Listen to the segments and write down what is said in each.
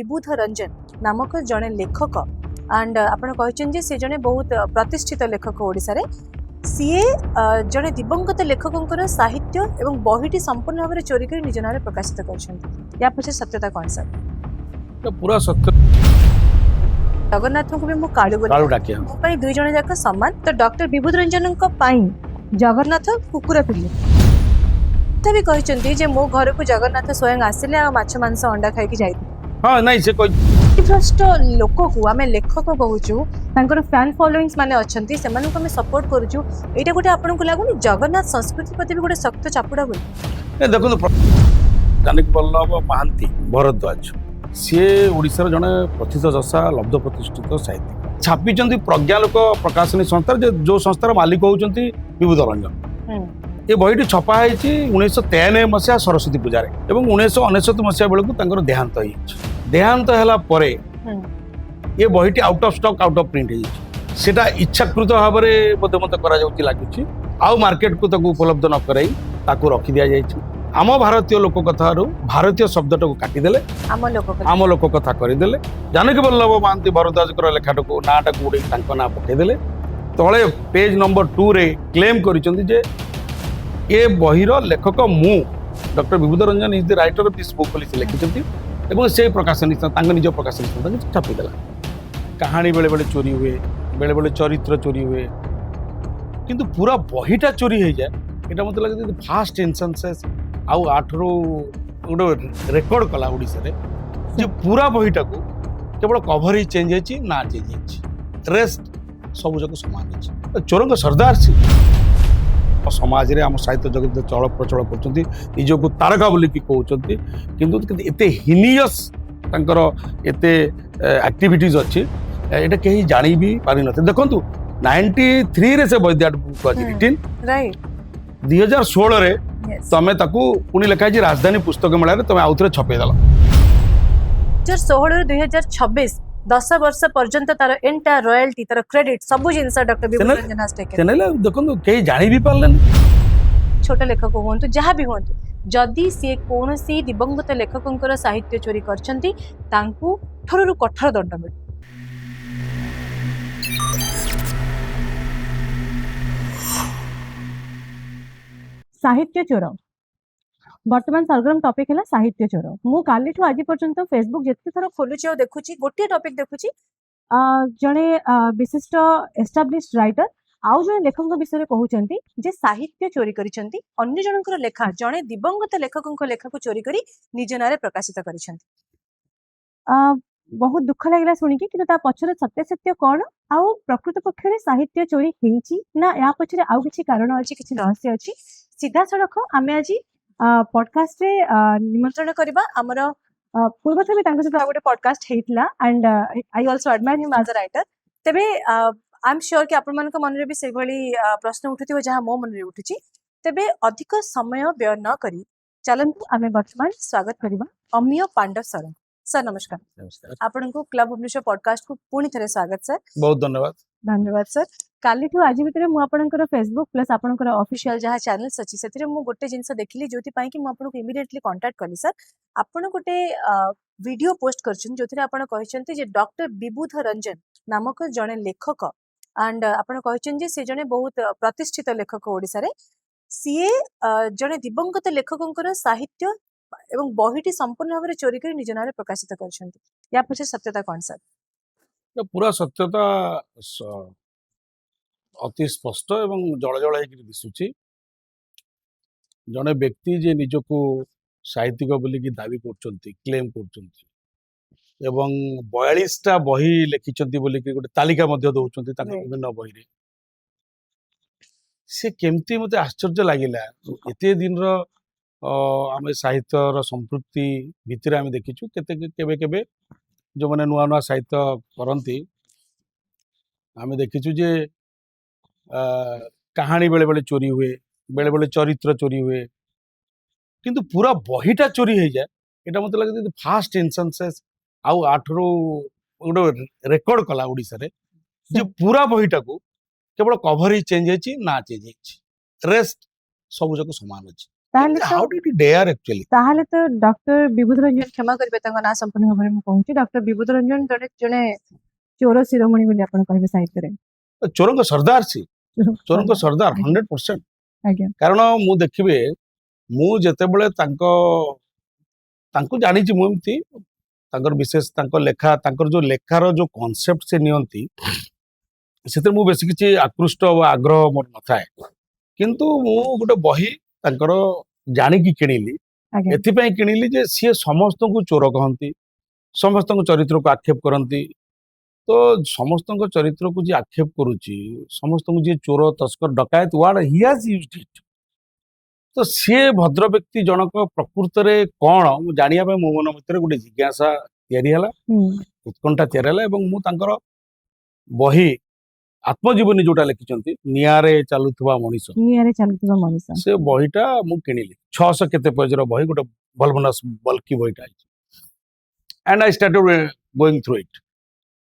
विबुध रंजन नामक जड़े लेखक एंड आपण कहते से जड़े बहुत प्रतिष्ठित लेखक ओडिशा रे सीए जड़े दिवंगत लेखकों साहित्य एवं बहीटी संपूर्ण भाव में चोरी कर निज नाम प्रकाशित कर पीछे सत्यता कौन सर तो पूरा सत्य जगन्नाथ को भी मु कालू डाकिया बोली दुई जन जाक समान तो डॉक्टर विबुध रंजन जगन्नाथ कुकुर पिले भी कहते जे मो घर को जगन्नाथ स्वयं आसिले माछ मांस अंडा खाई जाई हाँ नहीं से कोई भ्रष्ट लोक को आम लेखक कहूँ फैन फॉलोइंग्स माने अच्छी से आम सपोर्ट करूँ यहाँ गोटे आपन को लगुनि जगन्नाथ संस्कृति प्रति भी गोटे शक्त चापुड़ा हुए देखो जानकी वल्लभ महांती भरद्वाज सी ओडिशार जड़े प्रथितयशा लब्ध प्रतिष्ठित साहित्यिक छापी प्रज्ञालोक प्रकाशनी संस्था जो संस्थार मालिक होती विबुध रंजन ये बहीटी छपा है 1993 मसीहा सरस्वती पूजा एवं 1999 मसीहा बेलू देहांत हो देहांत है ये बहीटी out of stock out of print होता इच्छाकृत भाव में मत लगुच आउ मार्केट को उपलब्ध न कराई रखी दि जाए आम भारतीय लोक कथा भारतीय शब्दटा को काटिदेले आम लोक कथा करदे जानकी वल्लभ महांती भरद्वाज लेखाटा को नाटा को उड़े ना पठेदेले तले पेज नंबर 2 रे क्लेम कर ये बहीर लेखक मु doctor Bibudh Ranjan is the writer of this book बोली लिखिं से प्रकाशनी निज प्रकाशनी संस्था छापीदेला कहानी बेले बेले चोरी हुए बेले बेले चरित्र चोरी हुए किंतु पूरा बहीटा चोरी हो जाए यहाँ मतलब लगे फास्ट इनसेंसेस आउ आठर गोटे रेकर्ड कला ओडिशा रे जे पूरा बहीटा को केवल कभर ही चेंज होती ना चेंज होती रेस्ट सबूक सामान होती चोर सरदार सी समाज रे आम साहित्य जगत चल प्रचल कर तारका बोली कहते किंतु एते हिनियस एते एक्टिविटीज अच्छी यहाँ कहीं जानी भी पारि न देखु 93 रे से वैद्याट बुक आज रिटिन 2016 रे तमें पुणी लिखाई राजधानी पुस्तक मेला तुम आउ थे छपेदेल 2016 2026 10 वर्ष पर्यंत तार एंटायर रॉयल्टी तार क्रेडिट सब जिनस doctor Bibudh Ranjan has taken देखो कहीं जानी भी पारले छोटे लेखक हुंतु जहाँ भी हुंतु जदि सी कौन सी दिवंगत लेखकों साहित्य चोरी करछंती तांकु कठोर कठोर दंड मिले साहित्य चोर वर्तमान सरगरम टॉपिक है साहित्य चोर मु काली ठू आज पर्यंत फेसबुक जिते थर खोलुची और देखुची गोटे टॉपिक देखुची जड़े विशिष्ट एस्टाब्लिश्ड राइटर आउ जड़े लेखक विषय कहते जे साहित्य चोरी करिसेंती अन्य जनकर लेखा जड़े दिवंगत लेखकों लेखा को चोरी करी निज नारे प्रकाशित करिसेंती बहुत दुख लगे शुणिकी कि पछरे सत्य सत्य कौन आउ प्रकृत पक्ष में साहित्य चोरी होईची ना या पछरे आउ किछि कारण अछि किछि रहस्य अछि सीधा सड़क आमे आज पॉडकास्ट रे निमंत्रण करबा हमर पूर्व भी तांको सहित गोटे पॉडकास्ट हेतला and I also admire him as a writer तबे आई एम श्योर कि आपण मान मन रे भी से भली प्रश्न उठुथिबो जहां मो मन रे उठुची तबे अधिक समय व्यय न करी चलंतु आमे वर्तमान स्वागत करबा अमिय पांडव सर नमस्कार आपन को क्लब भुवनेश्वर पॉडकास्ट को पुणी थे स्वागत सर बहुत धन्यवाद सर काली ठू आज भितर मु आपनकर फेसबुक प्लस आपनकर ऑफिशियल जहाँ चैनल्स अच्छी से गोटे जिनस देखली जो कि मुझे इमिडिएटली कांटेक्ट कली सर आपन गोटे वीडियो पोस्ट करछन जो थे आपन कहछन्ती जे डॉक्टर विबुध रंजन नामक जड़े लेखक एंड आपन कहछन जे से जड़े बहुत प्रतिष्ठित लेखक ओडिशा रे सीए जड़े दिवंगत लेखकों साहित्य एवं बहीटी संपूर्ण भाव में चोरी कर निज नाम प्रकाशित कर पीछे सत्यता कौन सर पूरा सत्यता अति स्पष्ट एवं जल जल दिशुची जड़े व्यक्ति जे निजको साहित्यिक बोलिकी दावी कर क्लेम कर 42टा बही लिखिं बोलिकी गोटे तालिका दौरान विभिन्न बही से केमती मत आश्चर्य लगिला एते दिन आम साहित्यर संपृक्ति भितर आम देखीचु केबे केबे जो मैंने नुआ नुआ साहित्य करती आम देखीचु जे कहानी बेले बेले चोरी हुए बेले बेले चरित्र चोरी हुए किंतु पूरा बहीटा चोरी हो जाए यहाँ मतलब लगे फास्ट इनसेंसेस आउ आठर गोटे रेकर्ड कला ओडिशा रे जे पूरा बहीटा को केवल कभर ही चेंज होती ना चेंज होती रेस्ट सबूक सामान अच्छी ତାହେଲେ ତ how did he dare actually? ତାହେଲେ ତ ଡକ୍ଟର ବିଭୂତ ରଞ୍ଜନ, କ୍ଷମା କରିବେ ତାଙ୍କ ନାଁ ସମ୍ପୂର୍ଣ୍ଣ ଭାବରେ ମୁଁ କହୁଛି, ଡକ୍ଟର ବିଭୂତ ରଞ୍ଜନ ଜଣେ ଜଣେ ଚୋର ଶିରୋମଣି ବୋଲି ଆପଣ କହିବେ ସାହିତ୍ୟରେ। ଚୋରଙ୍କ ସରଦାର ସିଏ, ଚୋରଙ୍କ ସରଦାର ଆଜ୍ଞା 100%। ଆଜ୍ଞା କାରଣ ମୁଁ ଦେଖିବେ, ମୁଁ ଯେତେବେଳେ ତାଙ୍କୁ ଜାଣିଛି, ମୁଁ ଏମିତି ତାଙ୍କର ବିଶେଷ ତାଙ୍କ ଲେଖା, ତାଙ୍କର ଯୋଉ ଲେଖାର ଯୋଉ କନସେପ୍ଟ ସେ ନିଅନ୍ତି, ସେଥିରେ ମୁଁ ବେଶୀ କିଛି ଆକୃଷ୍ଟ ବା ଆଗ୍ରହ ମୋର ନଥାଏ। କିନ୍ତୁ ମୁଁ ଗୋଟେ ବହି ତାଙ୍କର ଜାଣିକି କିଣିଲି, ଆଜ୍ଞା ଏଥିପାଇଁ କିଣିଲି ଯେ ସିଏ ସମସ୍ତଙ୍କୁ ଚୋର କହନ୍ତି, ସମସ୍ତଙ୍କ ଚରିତ୍ରକୁ ଆକ୍ଷେପ କରନ୍ତି। ତ ସମସ୍ତଙ୍କ ଚରିତ୍ରକୁ ଯିଏ ଆକ୍ଷେପ କରୁଛି, ସମସ୍ତଙ୍କୁ ଯିଏ ଚୋର, ତସ୍କର, ଡକାୟତ ୱାର୍ଡ ହି ହାଜ ୟୁଜ୍ଡ ଇଟ୍, ତ ସିଏ ଭଦ୍ର ବ୍ୟକ୍ତି ଜଣକ ପ୍ରକୃତରେ କଣ ମୁଁ ଜାଣିବା ପାଇଁ ମୋ ମନ ଭିତରେ ଗୋଟେ ଜିଜ୍ଞାସା ତିଆରି ହେଲା, ହୁଁ ଉତ୍କଣ୍ଠା ତିଆରି ହେଲା। ଏବଂ ମୁଁ ତାଙ୍କର ବହି ଆତ୍ମଜୀବନୀ ଯୋଉଟା ଲେଖିଛନ୍ତି, ନିଆଁରେ ଚାଲୁଥିବା ମଣିଷ, ନିଆଁରେ ଚାଲୁଥିବା ମଣିଷ। ସେ ବହିଟା ମୁଁ କିଣିଲି। 600 କେତେ ପେଜର ବହି, ଗୋଟେ ଭଲଭନସ ବଲ୍କି ବହିଟା ହେଇଛି। And I started going through ଇଟ୍।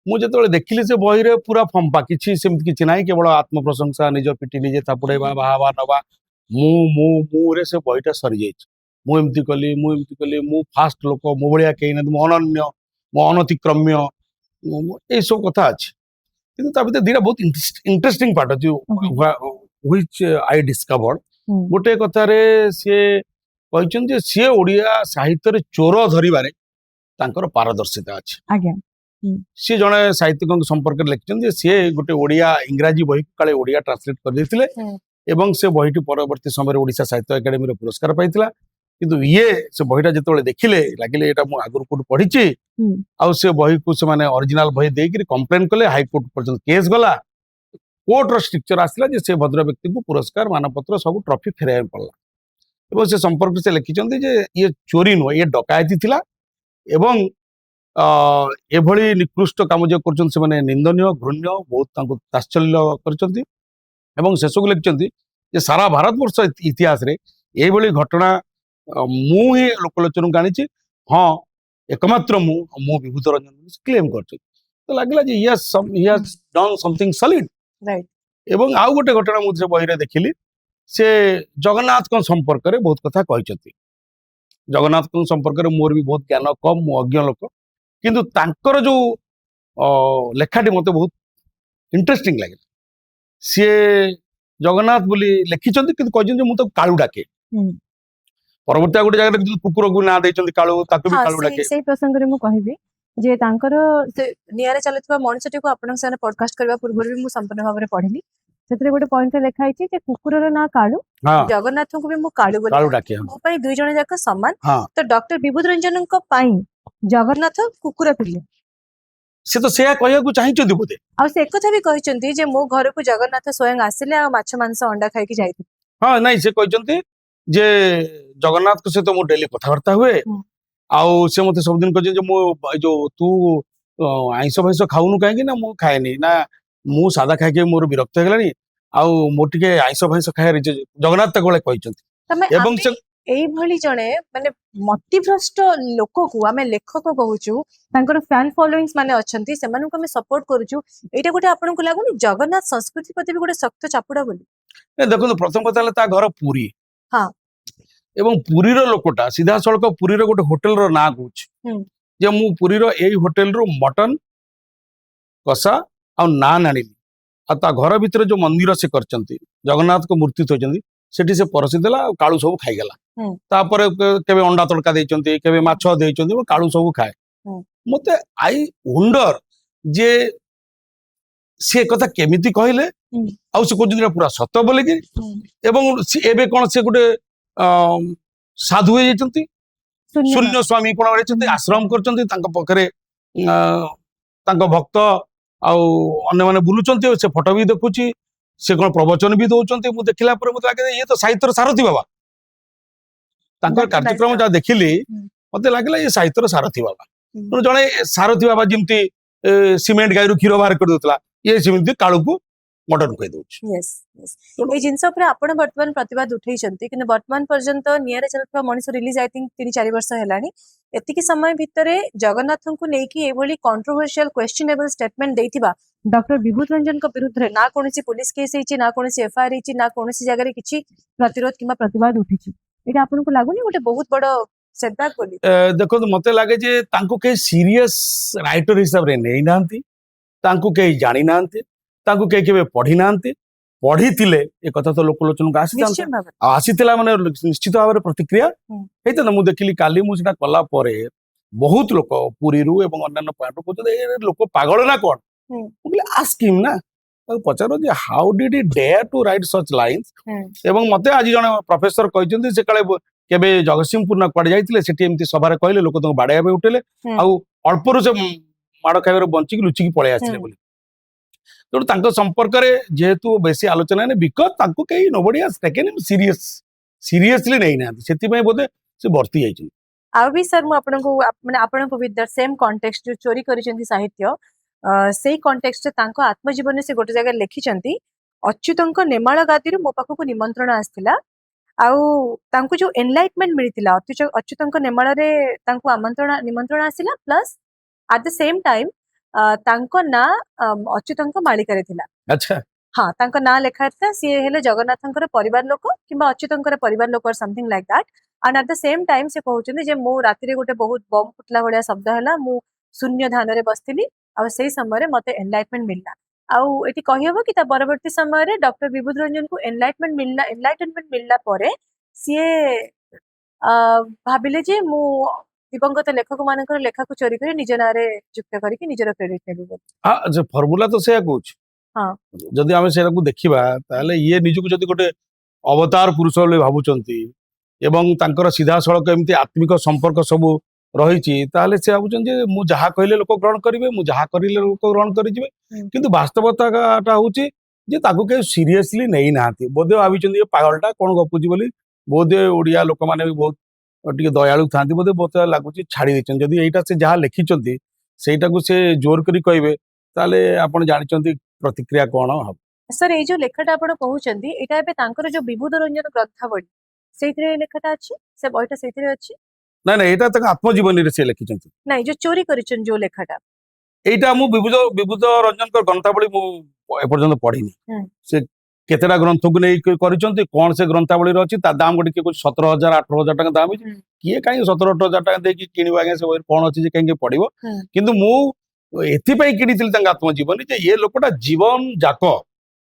ମୁଁ ଯେତେବେଳେ ଦେଖିଲି ସେ ବହିରେ ପୁରା ଫମ୍ପା, କିଛି ସେମିତି କିଛି ନାହିଁ, କେବଳ ଆତ୍ମପ୍ରଶଂସା, ନିଜ ପିଠି ନିଜେ ଥାପୁଡ଼େଇବା, ବାହାବା ନବା, ମୁଁରେ ସେ ବହିଟା ସରିଯାଇଛି। ମୁଁ ଏମିତି କଲି, ମୁଁ ଏମିତି କଲି, ମୁଁ ଫାଷ୍ଟ ଲୋକ, ମୋ ଭଳିଆ କେହି ନାହାନ୍ତି, ମୁଁ ଅନନ୍ୟ, ମୁଁ ଅନତିକ୍ରମ୍ୟ, ଏଇସବୁ କଥା ଅଛି। କିନ୍ତୁ ତା ଭିତରେ ଦିଟା ବହୁତ ଇଣ୍ଟରେଷ୍ଟିଂ ପାର୍ଟ ଅଛି, ହ୍ୱିଚ୍ ଆଇ ଡିସ୍କଭର୍ଡ। ହୁଁ ଗୋଟେ କଥାରେ ସିଏ କହିଛନ୍ତି ଯେ ସିଏ ଓଡ଼ିଆ ସାହିତ୍ୟରେ ଚୋର ଧରିବାରେ ତାଙ୍କର ପାରଦର୍ଶିତା ଅଛି। ଆଜ୍ଞା ସିଏ ଜଣେ ସାହିତ୍ୟିକଙ୍କ ସମ୍ପର୍କରେ ଲେଖିଛନ୍ତି ଯେ ସିଏ ଗୋଟେ ଓଡ଼ିଆ ଇଂରାଜୀ ବହିକୁ କାଳେ ଓଡ଼ିଆ ଟ୍ରାନ୍ସଲେଟ କରିଦେଇଥିଲେ, ହୁଁ ଏବଂ ସେ ବହିଟି ପରବର୍ତ୍ତୀ ସମୟରେ ଓଡ଼ିଶା ସାହିତ୍ୟ ଏକାଡେମୀର ପୁରସ୍କାର ପାଇଥିଲା। କିନ୍ତୁ ସେ ବହିଟା ଯେତେବେଳେ ଦେଖିଲେ, ଲାଗିଲେ ଏଇଟା ମୁଁ ଆଗରୁ କୋଉଠି ପଢିଛି, ହୁଁ ଆଉ ସେ ବହିକୁ ସେମାନେ ଅରିଜିନାଲ ବହି ଦେଇକିରି କମ୍ପ୍ଲେନ କଲେ, ହାଇକୋର୍ଟ ପର୍ଯ୍ୟନ୍ତ କେସ୍ ଗଲା, କୋର୍ଟର ଷ୍ଟ୍ରିକ୍ଚର ଆସିଲା ଯେ ସେ ଭଦ୍ର ବ୍ୟକ୍ତିଙ୍କୁ ପୁରସ୍କାର, ମାନପତ୍ର, ସବୁ ଟ୍ରଫି ଫେରାଇବାକୁ ପଡିଲା। ଏବଂ ସେ ସମ୍ପର୍କରେ ସେ ଲେଖିଛନ୍ତି ଯେ ଇଏ ଚୋରି ନୁହଁ, ଇଏ ଡକାୟତି ଥିଲା, ଏବଂ ଏଭଳି ନିକୃଷ୍ଟ କାମ ଯେ କରୁଛନ୍ତି ସେମାନେ ନିନ୍ଦନୀୟ, ଘୃଣ୍ୟ, ବହୁତ ତାଙ୍କୁ ତାତ୍ସଲ୍ୟ କରିଛନ୍ତି। ଏବଂ ଶେଷକୁ ଲେଖିଛନ୍ତି ଯେ ସାରା ଭାରତବର୍ଷ ଇତିହାସରେ ଏଇଭଳି ଘଟଣା ମୁଁ ହିଁ ଲୋକଲୋଚନକୁ ଆଣିଛି, ହଁ ଏକମାତ୍ର ମୁଁ ବିଭୂତ ରଞ୍ଜନ କ୍ଲେମ କରୁଛି। ତ ଲାଗିଲା ଯେ he has done something solid. Right ଏବଂ ଆଉ ଗୋଟେ ଘଟଣା ମୁଁ ସେ ବହିରେ ଦେଖିଲି, ସେ ଜଗନ୍ନାଥଙ୍କ ସମ୍ପର୍କରେ ବହୁତ କଥା କହିଛନ୍ତି। ଜଗନ୍ନାଥଙ୍କ ସମ୍ପର୍କରେ ମୋର ବି ବହୁତ ଜ୍ଞାନ କମ, ମୁଁ ଅଜ୍ଞ ଲୋକ, କିନ୍ତୁ ତାଙ୍କର ଯୋଉ ଲେଖାଟି ମତେ ବହୁତ ଇଣ୍ଟରେଷ୍ଟିଂ ଲାଗିଲା। ସିଏ ଜଗନ୍ନାଥ ବୋଲି ଲେଖିଛନ୍ତି, କିନ୍ତୁ କହିଛନ୍ତି ମୁଁ ତାକୁ କାଳୁ ଡାକେ। ହୁଁ ପରବର୍ତ୍ତୀ ଆଉ ଗୋଟେ ଜାଗାରେ କୁକୁରକୁ ନାଁ ଦେଇଛନ୍ତି କାଳୁ, ତାକୁ ବି ହଁ କାଳୁ ଡାକେ। ସେଇ ପ୍ରସଙ୍ଗରେ ମୁଁ କହିବି ଯେ ତାଙ୍କର ସେ ନିଆଁରେ ଚାଲୁଥିବା ମଣିଷଟିକୁ ଆପଣଙ୍କ ସାଙ୍ଗରେ ପଡକାଷ୍ଟ କରିବା ପୂର୍ବରୁ ବି ମୁଁ ସମ୍ପୂର୍ଣ୍ଣ ଭାବରେ ପଢିଲି। ସେଥିରେ ଗୋଟେ ପଏଣ୍ଟରେ ଲେଖା ହେଇଛି ଯେ କୁକୁରର ନାଁ କାଳୁ, ହଁ ଜଗନ୍ନାଥଙ୍କୁ ବି ମୁଁ କାଳୁ ବୋଲି କାଳୁ ଡାକେ। ଡାକେ। ମୋ ପାଇଁ ଦୁଇ ଜଣ ଯାକ ସମାନ। ହଁ ତ ଡକ୍ଟର ବିଭୂତ ରଞ୍ଜନଙ୍କ ପାଇଁ ଜଗନ୍ନାଥ କୁକୁର ଥିଲେ, ସେ ତ ସେୟା କହିବାକୁ ଚାହିଁଛନ୍ତି ବୋଧେ। ଆଉ ସେ ଏକଥା ବି କହିଛନ୍ତି ଯେ ମୋ ଘରକୁ ଜଗନ୍ନାଥ ସ୍ୱୟଂ ଆସିଲେ ଆଉ ମାଛ ମାଂସ ଅଣ୍ଡା ଖାଇକି ଯାଇଥିଲେ। ହଁ ନାଇଁ, ସେ କହିଛନ୍ତି ଯେ ଜଗନ୍ନାଥଙ୍କ ସହିତ ମୁଁ ଡେଲି କଥାବାର୍ତ୍ତା ହୁଏ, ହୁଁ। ଆଉ ସେ ମତେ ସବୁଦିନ କହିଛନ୍ତି ଯେ ମୁଁ ଯୋଉ ତୁ ଆଇଁଷ ଫାଇଁଷ ଖାଉନୁ କାହିଁକି? ନା ମୁଁ ଖାଏନି, ନା ମୁଁ ସାଦା ଖାଇକି ମୋର ବିରକ୍ତ ହେଇଗଲାଣି, ଆଉ ମୋର ଟିକେ ଆଇଁଷ ଫାଇଁଷ ଖାଇବାର ଇଚ୍ଛା ଅଛି। ଜଗନ୍ନାଥ ତାକୁ କହିଛନ୍ତି। ତମେ ଏବଂ ଆମେ ସେ ଏଇଭଳି ଜଣେ ମାନେ ମତିଭ୍ରଷ୍ଟ ଲୋକକୁ ଆମେ ଲେଖକ କହୁଛୁ, ତାଙ୍କର ଫ୍ୟାନ ଫଲୋଇଂସ୍ ମାନେ ଅଛନ୍ତି, ସେମାନଙ୍କୁ ଆମେ ସପୋର୍ଟ କରୁଛୁ, ଏଇଟା ଗୋଟେ ଆପଣଙ୍କୁ ଲାଗୁନି ଜଗନ୍ନାଥ ସଂସ୍କୃତି ପ୍ରତି ବି ଗୋଟେ ଶକ୍ତ ଚାପୁଡା ବୋଲି? ଦେଖନ୍ତୁ, ପ୍ରଥମ କଥା ହେଲା ତା ଘର ପୁରୀ, ହଁ ଏବଂ ପୁରୀର ଲୋକଟା ସିଧାସଳଖ ପୁରୀର ଗୋଟେ ହୋଟେଲର ନାଁ କହୁଛି ହୁଁ ଯେ ମୁଁ ପୁରୀର ଏଇ ହୋଟେଲରୁ ମଟନ କଷା ଆଉ ନାନ୍ ଆଣିଲି। ଆଉ ତା ଘର ଭିତରେ ଯୋଉ ମନ୍ଦିର ସେ କରିଛନ୍ତି, ଜଗନ୍ନାଥଙ୍କ ମୂର୍ତ୍ତି ଥୋଇଛନ୍ତି, ସେଠି ସେ ପରସି ଦେଲା ଆଉ କାଳୁ ସବୁ ଖାଇଗଲା। ହୁଁ ତାପରେ କେବେ ଅଣ୍ଡା ତଡକା ଦେଇଛନ୍ତି, କେବେ ମାଛ ଦେଇଛନ୍ତି, ଏବଂ କାଳୁ ସବୁ ଖାଏ। ହୁଁ ମତେ ଆଇ ୱଣ୍ଡର ଯେ ସେ କଥା କେମିତି କହିଲେ, ହୁଁ ଆଉ ସେ କହୁଛନ୍ତି ପୁରା ସତ ବୋଲିକି। ହୁଁ। ଏବଂ ଏବେ କଣ ସେ ଗୋଟେ ସାଧୁ ହେଇଯାଇଛନ୍ତି, ଶୂନ୍ୟ ସ୍ୱାମୀ କଣ ହେଇଛନ୍ତି, ଆଶ୍ରମ କରିଛନ୍ତି, ତାଙ୍କ ପାଖରେ ତାଙ୍କ ଭକ୍ତ ଆଉ ଅନ୍ୟମାନେ ବୁଲୁଛନ୍ତି, ସେ ଫଟୋ ବି ଦେଖୁଛି, ସେ କଣ ପ୍ରବଚନ ବି ଦଉଛନ୍ତି। ମୁଁ ଦେଖିଲା ପରେ ମତେ ଲାଗେ ଇଏ ତ ସାହିତ୍ୟର ସାରଥୀ ବାବା। ତାଙ୍କର That's nice କାର୍ଯ୍ୟକ୍ରମ sir. ଯାହା ଦେଖିଲି, ହୁଁ। ମତେ ଲାଗିଲା ଇଏ ସାହିତ୍ୟର ସାରଥୀ ବାବା। ହୁଁ। ତେଣୁ ଜଣେ ସାରଥୀ ବାବା ଯେମିତି ସିମେଣ୍ଟ ଗାଈରୁ କ୍ଷୀର ବାହାର କରିଦଉଥିଲା, ଇଏ ସେମିତି କାଳୁକୁ ମଟନ କହିଦଉଛି। Yes, yes. ଏଇ ଜିନିଷ ଉପରେ ଆପଣ ବର୍ତ୍ତମାନ ପ୍ରତିବାଦ ଉଠେଇଛନ୍ତି, କିନ୍ତୁ ବର୍ତ୍ତମାନ ପର୍ଯ୍ୟନ୍ତ ନିଆଁରେ ଚାଲୁଥିବା ମଣିଷ ରିଲିଜ ଆଇ ଥିଙ୍କ 3-4 ବର୍ଷ ହେଲାଣି। ଏତିକି ସମୟ ଭିତରେ ଜଗନ୍ନାଥଙ୍କୁ ନେଇକି ଏଭଳି କଣ୍ଟ୍ରୋଭର୍ସିଆଲ କ୍ୱେଶ୍ଚିନେବଲ ଷ୍ଟେଟମେଣ୍ଟ ଦେଇଥିବା ଡକ୍ଟର ବିଭୂତ ରଞ୍ଜନଙ୍କ ବିରୁଦ୍ଧରେ ନା କୌଣସି ପୁଲିସ କେସ୍ ହେଇଛି, ନା କୌଣସି ଏଫଆଇଆର ହେଇଛି, ନା କୌଣସି ଜାଗାରେ କିଛି ପ୍ରତିରୋଧ କିମ୍ବା ପ୍ରତିବାଦ ଉଠିଛି। ଏଇଟା ଆପଣଙ୍କୁ ଲାଗୁନି ଗୋଟେ ବହୁତ ବଡ setback ବୋଲି? ଦେଖନ୍ତୁ ମତେ ଲାଗେ ଯେ ତାଙ୍କୁ କେହି ସିରିୟସ ରାଇଟର ହିସାବରେ ନେଇନାହାନ୍ତି, ତାଙ୍କୁ କେହି ଜାଣିନାହାନ୍ତି, ତାଙ୍କୁ କେହି କେବେ ପଢି ନାହାନ୍ତି। ପଢିଥିଲେ ଏ କଥା ତ ଲୋକଲୋଚନକୁ ଆସିଥାନ୍ତା, ନିଶ୍ଚୟ ଭାବରେ। ଆଉ ଆସିଥିଲା ମାନେ ନିଶ୍ଚିତ ଭାବରେ ପ୍ରତିକ୍ରିୟା ହୁଁ। ହେଇଥାନ୍ତା। ମୁଁ ଦେଖିଲି କାଲି ମୁଁ ସେଟା କଲା ପରେ ବହୁତ ଲୋକ ପୁରୀରୁ ଏବଂ ଅନ୍ୟାନ୍ୟ ପଏଣ୍ଟରୁ କହୁଛନ୍ତି ଏ ଲୋକ ପାଗଳ ନା କଣ। ହୁଁ। ମୁଁ କହିଲି ଆସ୍କ ହିମ୍ ନା, ତାକୁ ପଚାର ଯେ how did he dare to write such lines. ହୁଁ। ଏବଂ ମତେ ଆଜି ଜଣେ ପ୍ରଫେସର କହିଛନ୍ତି ସେ କାଳେ କେବେ ଜଗତସିଂହପୁର ନା କୁଆଡେ ଯାଇଥିଲେ, ସେଠି ଏମିତି ସଭାରେ କହିଲେ, ଲୋକ ତାଙ୍କୁ ବାଡେଇବା ପାଇଁ ଉଠେଇଲେ, ହୁଁ। ଆଉ ଅଳ୍ପରୁ ସେ ମାଡ ଖାଇବାରେ ବଞ୍ଚିକି ଲୁଚିକି ପଳେଇ ଆସିଲେ ହୁଁ। ବୋଲି। ତେଣୁ ତାଙ୍କ ସମ୍ପର୍କରେ ଯେହେତୁ ବେଶୀ ଆଲୋଚନା ନାହିଁ, ବିକଜ ତାଙ୍କୁ କେହି ନୋବଡି ହାଜ ଟେକେନ୍ ହିମ୍ ସିରିୟସଲି ନେଇନାହାନ୍ତି, ସେଥିପାଇଁ ବୋଧେ ସେ ବର୍ତ୍ତି ଯାଇଛନ୍ତି। ଆଉ ବି ସାର୍ ମୁଁ ଆପଣଙ୍କୁ ମାନେ ଆପଣଙ୍କୁ ବି ଦ ସେମ୍ କଣ୍ଟେକ୍ସଟ ଯୋଉ ଚୋରି କରିଛନ୍ତି ସାହିତ୍ୟ, ସେଇ କଣ୍ଟେକ୍ସଟରେ ତାଙ୍କ ଆତ୍ମଜୀବନରେ ସେ ଗୋଟେ ଜାଗାରେ ଲେଖିଛନ୍ତି, ଅଚ୍ୟୁତଙ୍କ ନେମାଳ ଗାଦିରୁ ମୋ ପାଖକୁ ନିମନ୍ତ୍ରଣ ଆସିଥିଲା, ଆଉ ତାଙ୍କୁ ଯୋଉ ଏନଲାଇଟମେଣ୍ଟ ମିଳିଥିଲା ଅଚ୍ୟୁତଙ୍କ ନେମାଳରେ ତାଙ୍କୁ ନିମନ୍ତ୍ରଣ ଆସିଲା, plus at the same time ତାଙ୍କ ନାଁ ଅଚ୍ୟୁତଙ୍କ ମାଳିକାରେ ଥିଲା। ଆଚ୍ଛା। ହଁ, ତାଙ୍କ ନାଁ ଲେଖା ହେଇଥିଲା, ସିଏ ହେଲେ ଜଗନ୍ନାଥଙ୍କର ପରିବାର ଲୋକ କିମ୍ବା ଅଚ୍ୟୁତଙ୍କର ପରିବାର ଲୋକ something like that. And at the same time ସେ କହୁଛନ୍ତି ଯେ ମୁଁ ରାତିରେ ଗୋଟେ ବହୁତ ବମ୍ ଫୁଟିଲା ଭଳିଆ ଶବ୍ଦ ହେଲା, ମୁଁ ଶୂନ୍ୟ ଧ୍ୟାନରେ ବସିଥିଲି, ଆଉ ସେଇ ସମୟରେ ମତେ ଏନଲାଇଟମେଣ୍ଟ ମିଳିଲା। ଆଉ ଏଠି କହିହବ କି ତା ପରବର୍ତ୍ତୀ ସମୟରେ ଡକ୍ଟର ବିଭୂତି ରଞ୍ଜନଙ୍କୁ ଏନଲାଇଟମେଣ୍ଟ ମିଳିଲା ପରେ ସିଏ ଭାବିଲେ ଯେ ମୁଁ ଦିବଙ୍ଗତ ଲେଖକ ମାନଙ୍କର ଲେଖାକୁ ଚୋରି କରି ନିଜ ନାଁରେ ଯୁକ୍ତ କରିକି ନିଜର କ୍ରେଡିଟ ନେବି ବୋଲି। ହଁ, ଫର୍ମୁଲା ତ ସେଇଆ କହୁଛି। ହଁ। ଯଦି ଆମେ ସେଇଟାକୁ ଦେଖିବା ତାହେଲେ ଇଏ ନିଜକୁ ଯଦି ଗୋଟେ ଅବତାର ପୁରୁଷ ବୋଲି ଭାବୁଛନ୍ତି ଏବଂ ତାଙ୍କର ସିଧାସଳଖ ଏମିତି ଆତ୍ମିକ ସମ୍ପର୍କ ସବୁ ରହିଛି, ତାହେଲେ ସେ ଭାବୁଛନ୍ତି ଯେ ମୁଁ ଯାହା କହିଲେ ଲୋକ ଗ୍ରହଣ କରିବେ, ମୁଁ ଯାହା କରିଲେ ଲୋକ ଗ୍ରହଣ କରିଯିବେ। କିନ୍ତୁ ବାସ୍ତବତାଟା ହଉଛି ଯେ ତାକୁ କେହି ସିରିୟସଲି ନେଇନାହାନ୍ତି, ବୋଧେ ଭାବିଛନ୍ତି ଏ ପାଗଳଟା କଣ ଗପୁଛି ବୋଲି। ବୋଧେ ଓଡିଆ ଲୋକମାନେ ବି ବହୁତ ଟିକେ ଦୟାଳୁ ଥାନ୍ତି, ବୋଧେ ବହୁତ ଲାଗୁଛି ଛାଡି ଦେଇଛନ୍ତି। ଯଦି ଏଇଟା ସେ ଯାହା ଲେଖିଛନ୍ତି ସେଇଟାକୁ ସେ ଜୋର କରି କହିବେ, ତାହେଲେ ଆପଣ ଜାଣିଛନ୍ତି ପ୍ରତିକ୍ରିୟା କଣ ହବ। ସାର୍ ଏଇ ଯୋଉ ଲେଖାଟା ଆପଣ କହୁଛନ୍ତି, ଏଇଟା ଏବେ ତାଙ୍କର ଯୋଉ ବିଭୂତି ରଞ୍ଜନ ଗ୍ରନ୍ଥାବଳୀ ସେଇଥିରେ ଲେଖାଟା ଅଛି, ସେ ବହିଟା ସେଇଥିରେ ଅଛି? ନାଇଁ ନାଇଁ, ଏଇଟା ତାଙ୍କ ଆତ୍ମଜୀବନୀରେ ସେ ଲେଖିଛନ୍ତି। ନାଇଁ, ଯୋଉ ଚୋରି କରିଛନ୍ତି ଯୋଉ ଲେଖାଟା। ଏଇଟା ମୁଁ ବିଭୂତ ରଞ୍ଜନଙ୍କ ଗ୍ରନ୍ଥାବଳୀ ମୁଁ ଏପର୍ଯ୍ୟନ୍ତ ପଢିନି। ହୁଁ। ସେ କେତେଟା ଗ୍ରନ୍ଥକୁ ନେଇ କରିଛନ୍ତି, କଣ ସେ ଗ୍ରନ୍ଥାବଳୀରେ ଅଛି, ତା ଦାମ ଗୋଟେ କିଏ କହୁଛି 17,000 18,000 ଟଙ୍କା ଦାମ ହେଇଛି। କିଏ କାହିଁକି 17-18,000 ଟଙ୍କା ଦେଇକି କିଣିବ ଆଜ୍ଞା, ସେ ବହିରେ କଣ ଅଛି ଯେ କାହିଁକି ପଢିବ। କିନ୍ତୁ ମୁଁ ଏଥିପାଇଁ କିଣିଥିଲି ତାଙ୍କ ଆତ୍ମଜୀବନୀ ଯେ ଏ ଲୋକଟା ଜୀବନ ଯାକ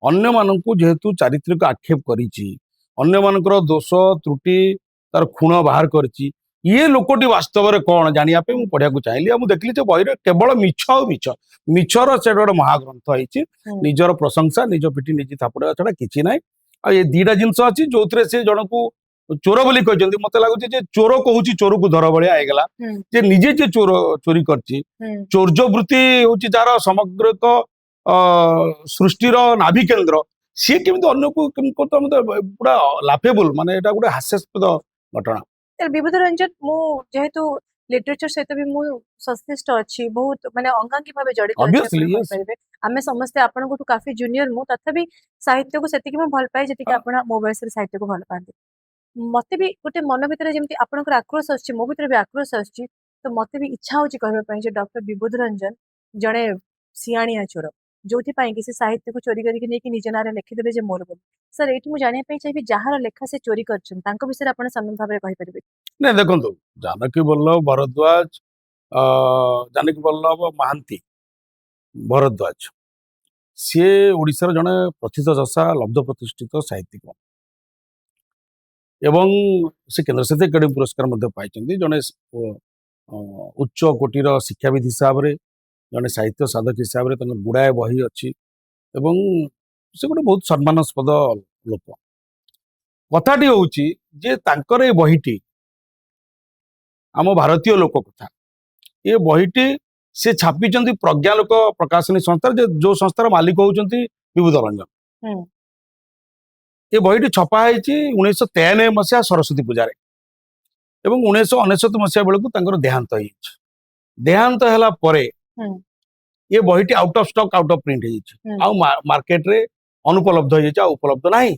ଅନ୍ୟମାନଙ୍କୁ ଯେହେତୁ ଚାରିତ୍ରିକ ଆକ୍ଷେପ କରିଛି, ଅନ୍ୟମାନଙ୍କର ଦୋଷ ତ୍ରୁଟି ତାର ଖୁଣ ବାହାର କରିଛି, ଇଏ ଲୋକଟି ବାସ୍ତବରେ କଣ ଜାଣିବା ପାଇଁ ମୁଁ ପଢିବାକୁ ଚାହିଁଲି। ଆଉ ମୁଁ ଦେଖିଲି ଯେ ବହିରେ କେବଳ ମିଛ ଆଉ ମିଛର ସେ ଗୋଟେ ମହାଗ୍ରନ୍ଥ ହେଇଛି। ନିଜର ପ୍ରଶଂସା, ନିଜ ପିଠି ନିଜେ ଥାପୁଡା ଛଡା କିଛି ନାହିଁ। ଆଉ ଏ ଦିଟା ଜିନିଷ ଅଛି ଯୋଉଥିରେ ସେ ଜଣକୁ ଚୋର ବୋଲି କହିଛନ୍ତି। ମତେ ଲାଗୁଛି ଯେ ଚୋର କହୁଛି ଚୋରକୁ ଧର ଭଳିଆ ହେଇଗଲା, ଯେ ନିଜେ ଯେ ଚୋରି କରିଛି। ଚୌର୍ଯ୍ୟ ବୃତ୍ତି ହଉଛି ଯାହାର ସମଗ୍ର ସୃଷ୍ଟିର ନାଭି କେନ୍ଦ୍ର, ସିଏ କେମିତି ଅନ୍ୟକୁ ପୁରା ଲାଫେବୁଲ, ମାନେ ଏଇଟା ଗୋଟେ ହାସ୍ୟାସ୍ପଦ ଘଟଣା। ବିଭୂତି ରଞ୍ଜନ, ମୁଁ ଯେହେତୁ ଲିଟରେଚର ସହିତ ବି ମୁଁ ସଂଶ୍ଳିଷ୍ଟ ଅଛି, ବହୁତ ମାନେ ଅଙ୍ଗାଙ୍ଗୀ ଭାବେ ଜଡିତ ଅଛି Obviously, ଆପଣ yes. କହିପାରିବେ। ଆମେ ସମସ୍ତେ ଆପଣଙ୍କଠୁ କାଫି ଜୁନିୟର, ମୁଁ ତଥାପି ସାହିତ୍ୟକୁ ସେତିକି ମୁଁ ଭଲ ପାଏ ଯେତିକି ଆପଣ ମୋ ବୟସରେ ସାହିତ୍ୟକୁ ଭଲ ପାଆନ୍ତି। ମତେ ବି ଗୋଟେ ମନ ଭିତରେ ଯେମିତି ଆପଣଙ୍କର ଆକ୍ରୋଶ ଆସୁଛି, ମୋ ଭିତରେ ବି ଆକ୍ରୋଶ ଆସୁଛି, ତ ମତେ ବି ଇଚ୍ଛା ହଉଛି କହିବା ପାଇଁ ଯେ ଡକ୍ଟର ବିଭୂତି ରଞ୍ଜନ ଜଣେ ସିଆଣିଆ ଚୋର, ଯୋଉଥିପାଇଁ କି ସେ ସାହିତ୍ୟକୁ ଚୋରି କରିକି ନେଇକି ନିଜ ନାଁରେ ଲେଖିଦେଲେ ଯେ ମୋର ବୋଲି। ସାର୍ ଏଇଠି ମୁଁ ଜାଣିବା ପାଇଁ ଚାହିଁବି, ଯାହାର ଲେଖା ସେ ଚୋରି କରିଛନ୍ତି ତାଙ୍କ ବିଷୟରେ ଆପଣ ସମ୍ୟକ ଭାବରେ କହିପାରିବେ? ନାଇଁ ଦେଖନ୍ତୁ, ଜାନକୀ ବଲ୍ଲଭ ଭରଦ୍ୱାଜ, ଜାନକୀ ବଲ୍ଲଭ ମହାନ୍ତି ଭରଦ୍ୱାଜ, ସିଏ ଓଡିଶାର ଜଣେ ପ୍ରଥିତଯଶା ଲବ୍ଧ ପ୍ରତିଷ୍ଠିତ ସାହିତ୍ୟିକ ଏବଂ ସେ କେନ୍ଦ୍ର ସାହିତ୍ୟ ଏକାଡେମୀ ପୁରସ୍କାର ମଧ୍ୟ ପାଇଛନ୍ତି। ଜଣେ ଉଚ୍ଚ କୋଟିର ଶିକ୍ଷାବିତ୍ ହିସାବରେ, ଜଣେ ସାହିତ୍ୟ ସାଧକ ହିସାବରେ ତାଙ୍କର ଗୁଡାଏ ବହି ଅଛି ଏବଂ ସେ ଗୋଟେ ବହୁତ ସମ୍ମାନସ୍ପଦ ଲୋକ। କଥାଟି ହଉଛି ଯେ ତାଙ୍କର ଏ ବହିଟି ଆମ ଭାରତୀୟ ଲୋକ କଥା, ଏ ବହିଟି ସେ ଛାପିଛନ୍ତି ପ୍ରଜ୍ଞାଲୋକ ପ୍ରକାଶନୀ ସଂସ୍ଥାରେ, ଯୋଉ ସଂସ୍ଥାର ମାଲିକ ହଉଛନ୍ତି ବିଭୂତି ରଞ୍ଜନ। ଏ ବହିଟି ଛପା ହେଇଛି 1993 ମସିହା ସରସ୍ୱତୀ ପୂଜାରେ ଏବଂ 1999 ମସିହା ବେଳକୁ ତାଙ୍କର ଦେହାନ୍ତ ହେଇଯାଇଛି। ଦେହାନ୍ତ ହେଲା ପରେ ଏ ବହିଟି out of stock, out of print ହେଇଯାଇଛି, ଆଉ ମାର୍କେଟରେ ଅନୁପଲବ୍ଧ ହେଇଯାଇଛି, ଆଉ ଉପଲବ୍ଧ ନାହିଁ।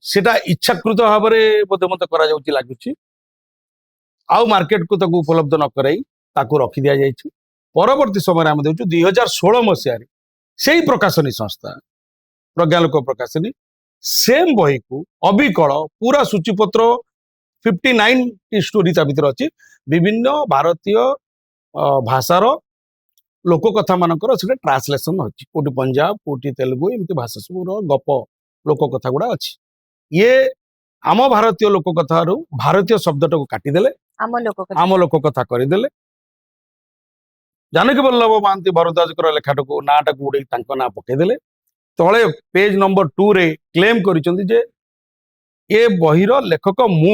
ସେଟା ଇଚ୍ଛାକୃତ ଭାବରେ ବୋଧେ ମତେ କରାଯାଉଛି ଲାଗୁଛି, ଆଉ ମାର୍କେଟକୁ ତାକୁ ଉପଲବ୍ଧ ନ କରାଇ ତାକୁ ରଖି ଦିଆଯାଇଛି। ପରବର୍ତ୍ତୀ ସମୟରେ ଆମେ ଦେଖୁଛୁ 2016 ମସିହାରେ ସେଇ ପ୍ରକାଶନୀ ସଂସ୍ଥା ପ୍ରଜ୍ଞାଲୋକ ପ୍ରକାଶନୀ सेम बही को अबिकल पूरा सूचीपत्र 59 टी स्टोरी ता भीतर अछि विभिन्न भारतीय भाषार लोक कथा मानकर से ट्रांसलेशन अछि कोटी पंजाब कोटी तेलुगु एमती भाषा सब गप लोक कथा गुड़ा अछि ये आम भारतीय लोक कथारू भारतीय शब्दटा को काटी देले आम लोक आम लोक कथा କରିଦେଲେ जानकी बल्लभ महांती भरद्वाजकर लेखाटाକୁ नाटाକୁ उड़े तांको ना पकेदेले तळे पेज नंबर 2 रे क्लेम करिसंती जे ए बहिर लेखक मु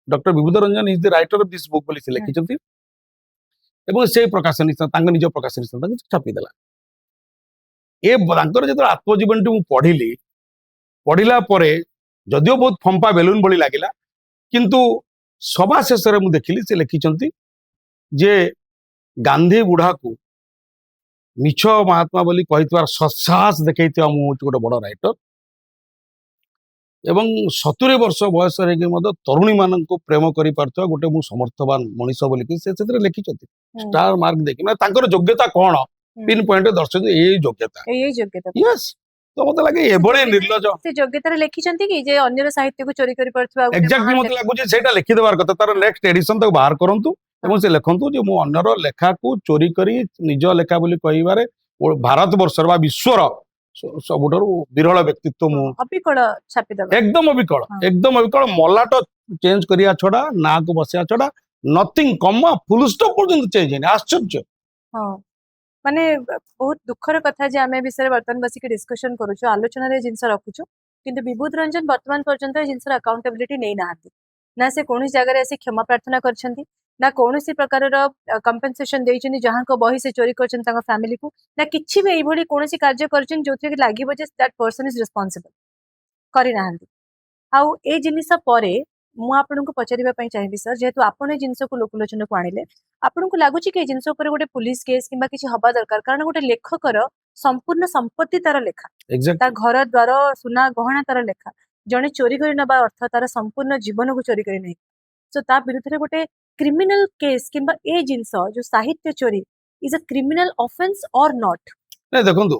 doctor Bibhuti Ranjan is the writer of this book बोली से लिखिसंती एवं से प्रकाशन तांको निज प्रकाशन तांको छापी देला ए तांकर जतो आत्मजीवनटी मु पढ़िला परे जदियो बहुत फंपा बेलून बोली लागिला किंतु सभा शेष रे मु देखिली से लिखिसंती जे गांधी बुढ़ा को मिछ महात्मा बोली कहितवार सत्साहस देखैतिवा मु गोटे बड़ राइटर एवं 70 वर्ष बयस रे तरुणी मान को प्रेम करि पारथवा गोटे मु समर्थवान मनीष बोली कि से लिखिछथि स्टार मार्क देखि माने तांकर योग्यता कोन पिन पॉइंट दर्शक ए योग्यता यस तो मते लागे एबळे निर्लज से योग्यता रे लिखिछंती कि जे अन्य साहित्य को चोरी करि पारथवा एक्जेक्टली मते लागु जे सेटा लिखि देबार कथा तार नेक्स्ट एडिशन तक बाहर करंतु एवं से लिखंतु जे मु अन्यर लेखा को चोरी करी निज लेखा बोली कहिबारे भारत वर्ष बा विश्वर सबुठर विरल व्यक्तित्व मु अबिकल छापी दबा एकदम अबिकल मलाट चेंज करिया छडा ना को बसिया छडा नथिंग कमा फुल स्टॉप पर्यंत चेंज है आश्चर्य हां माने बहुत दुखर कथा जे आमे विषय वर्तमान बसी के डिस्कशन करूछु आलोचना रे जिंस रखुछु किंतु विभूत रंजन वर्तमान पर्यंत जिंस अकाउंटेबिलिटी नै नाहति ना से कोनी जगह रे से क्षमा प्रार्थना करछंती ना कौनसी प्रकार कंपेनसेशन देइछनी जहां को बही से चोरी करछन तांगा फैमिली को ना किछि भी एई भली कोनसी कार्य करछन जोथे कि लागिबो जे दैट पर्सन इज रिस्पांसिबल करि नाहंती आउ ए जिनिस परे मु आपन को पचारिबा पई चाहिबी सर जेतु आपन ए जिनिस को लोकलोचन को आनिले आपन को लागुची कि ए जिनिस ऊपर गोटे पुलिस केस किबा किछि हबा दरकार कारण गोटे लेखकर संपूर्ण संपत्ति तार लेखा एग्जैक्टली तार घर द्वार सुना गहना तार लेखा जने चोरी करि नबा अर्थ तार संपूर्ण जीवन को चोरी करि नै सो ता विरुद्ध रे गोटे क्रिमिनल केस किंबा ए जिंस जो साहित्य चोरी इज अ क्रिमिनल ऑफेंस और नॉट नै देखंतु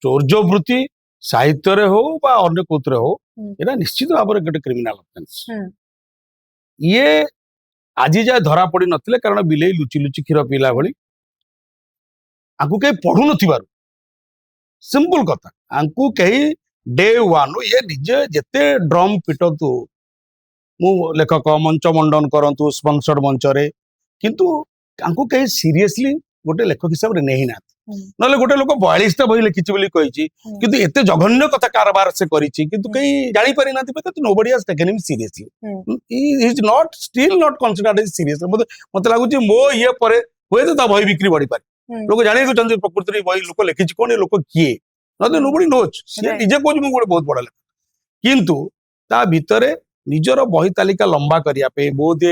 चोर्य वृत्ति साहित्य रे हो बा अन्य कोतरे हो एरा निश्चित भाबरे गोटे क्रिमिनल ऑफेंस ये आजी जाय धरा पड़ी नथिले कारण बिलेई लुचि लुचि खीर पीला भली आकु के पढु नथिबारु सिंपल कथा आंकु कहीं डे 1 ये निजे जेते ड्रम पिटतु मु लेखक मंच मंडन करंतु स्पॉन्सर्ड मंच रे किंतु आंकु कहीं सीरियसली गोटे लेखक हिसाब रे नहीं ना नले गोटे लोक 42 टा बही लिखिछि बोली कहिछि किंतु एते जघन्य कथा कारबार से करिछि किंतु कहीं जानि पारि नाथि because nobody has taken him seriously he is not still not considered as serious मते लागु जे मो ये परे होय तो ता बही बिक्री बढ़ी पारि लोक जानि को चंदी प्रकृति रे बही लोक लिखिछि कोन लोक किए नदे नोबडी नोच से निजे कोज मु गोटे बहुत बड़ा लेखक किंतु ता भितरे निजर बही तालिका लंबा करिया पे बोधे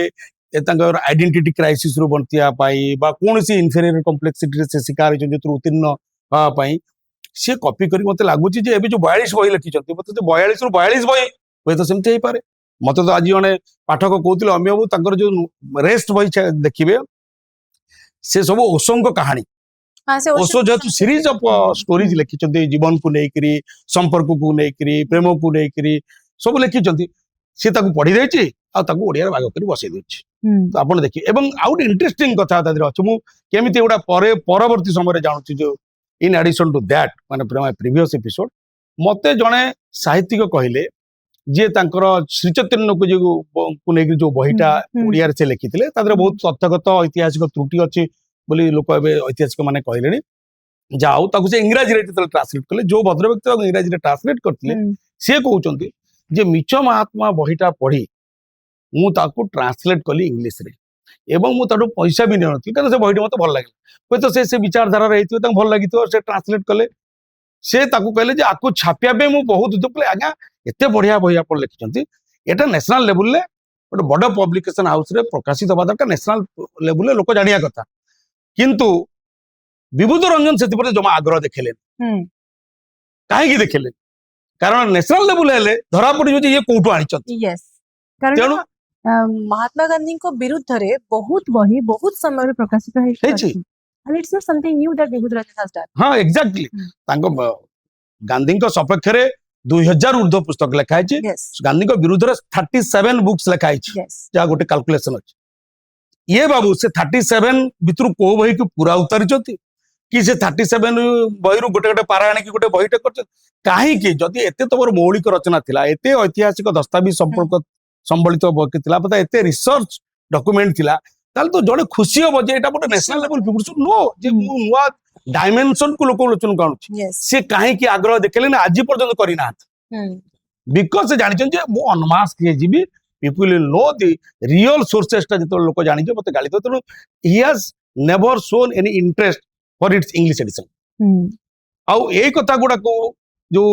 आइडेंटिटी क्राइसिस रु बंतिया पाई बा कोनसी इन्फीरियर कॉम्प्लेक्सिटी रे से शिकार जे उत्तीर्ण हा पाई से कॉपी करी मते लागुची जे एबे जो 42 बही लिखि छथि मते जो 42 रु 42 बही होय तो सेमते हे पारे मते तो आज जने पाठक कहउतिले अमिय बाबू तांकर जो रेस्ट बही देखिबे से सब ओसोंक कहानी ओसो जेतु सीरीज ऑफ स्टोरीज लिखि छथि जीवन को नेकरी संपर्क को नेकरी प्रेम को नेकरी सब लिखि छथि से ताकू पढ़ी देछि आ ताकू ओडिया रे भाग करी बसै देछि तो आपण देखि एवं आउट इंटरेस्टिंग कथा तादरे अछि मु केमिति एडा परे परवर्ती समय रे जानुछि जो इन एडिशन टू दैट माने माय प्रीवियस एपिसोड मते जणे साहित्यिक कहिले जे तांकर श्री चैतन्य को जो को नेकरी जो बहिटा ओडिया रे से लिखिथिले तादरे बहुत तथ्यगत ऐतिहासिक त्रुटि अछि बोली लोक एबे ऐतिहासिक माने कहिलेनी जाऊ ताकू से इंग्रजी रे ट्रांसलेट करले जो भद्र व्यक्ति इंग्रजी रे ट्रांसलेट करथिले से कहउचंती जे मिछ महात्मा बहिटा पढ़ी मु ताकू ट्रांसलेट कली इंग्लिश रे एवं मु ताडू पैसा भी नथि कारण से बहिटा मते भल लागला होय तो से विचारधारा रहितो तां भल लागितो से ट्रांसलेट कले से ताकू कहले जे आकू छापिया बे मु बहुत दुखले आगा एते बढ़िया बही आपण लिखिचंती एटा नेशनल लेवल ले गोटे बड़ पब्लिकेशन हाउस रे प्रकाशित होबा दरकार नेशनल लेवल ले लोक जानिया कथा किंतु विभूत रंजन सेति पर जमा आग्रह देखले काहे की देखले कारण नेशनल लेवल हेले धरा पड़ी जो ये कोठो आनिचंती यस कारण महात्मा गांधी को विरुद्ध रे बहुत बही बहुत समय रे प्रकाशित हेछि and it's not something new that Bibhuti Ranjan has done हां एग्जैक्टली तांको गांधी को सपक्ष रे 2000 ऊर्ध्व पुस्तक लिखा है yes गांधी को विरुद्ध 37 बुक्स लिखा है yes जहाँ गोटे कैलकुलेशन अच्छे ये बाबू से 37 भितर को बही की पूरा उतारी कि से 37 बही गोटे गोटे पारा आने गोटे बहीटे कर कहीं जदि एते तमर मौलिक रचना थिला एते ऐतिहासिक दस्तावेज संपर्क संबलित बही थिला पता एते रिसर्च डॉक्यूमेंट थिला ताल तो जड़े खुशी हम जे एटा गोटे national level people should know जे नुआ डायमेंशन को लोक लोचन काणुछि yes से कहीं की आग्रह देखले ना आज पर्यंत करी ना बिकॉज से जानी जे मो अनमास्क के GB people will know the real sources टा जतो लोक जानि जे मते गाली तो तेणु he has never shown any interest for its English edition आउ ए कथा गुडा को जो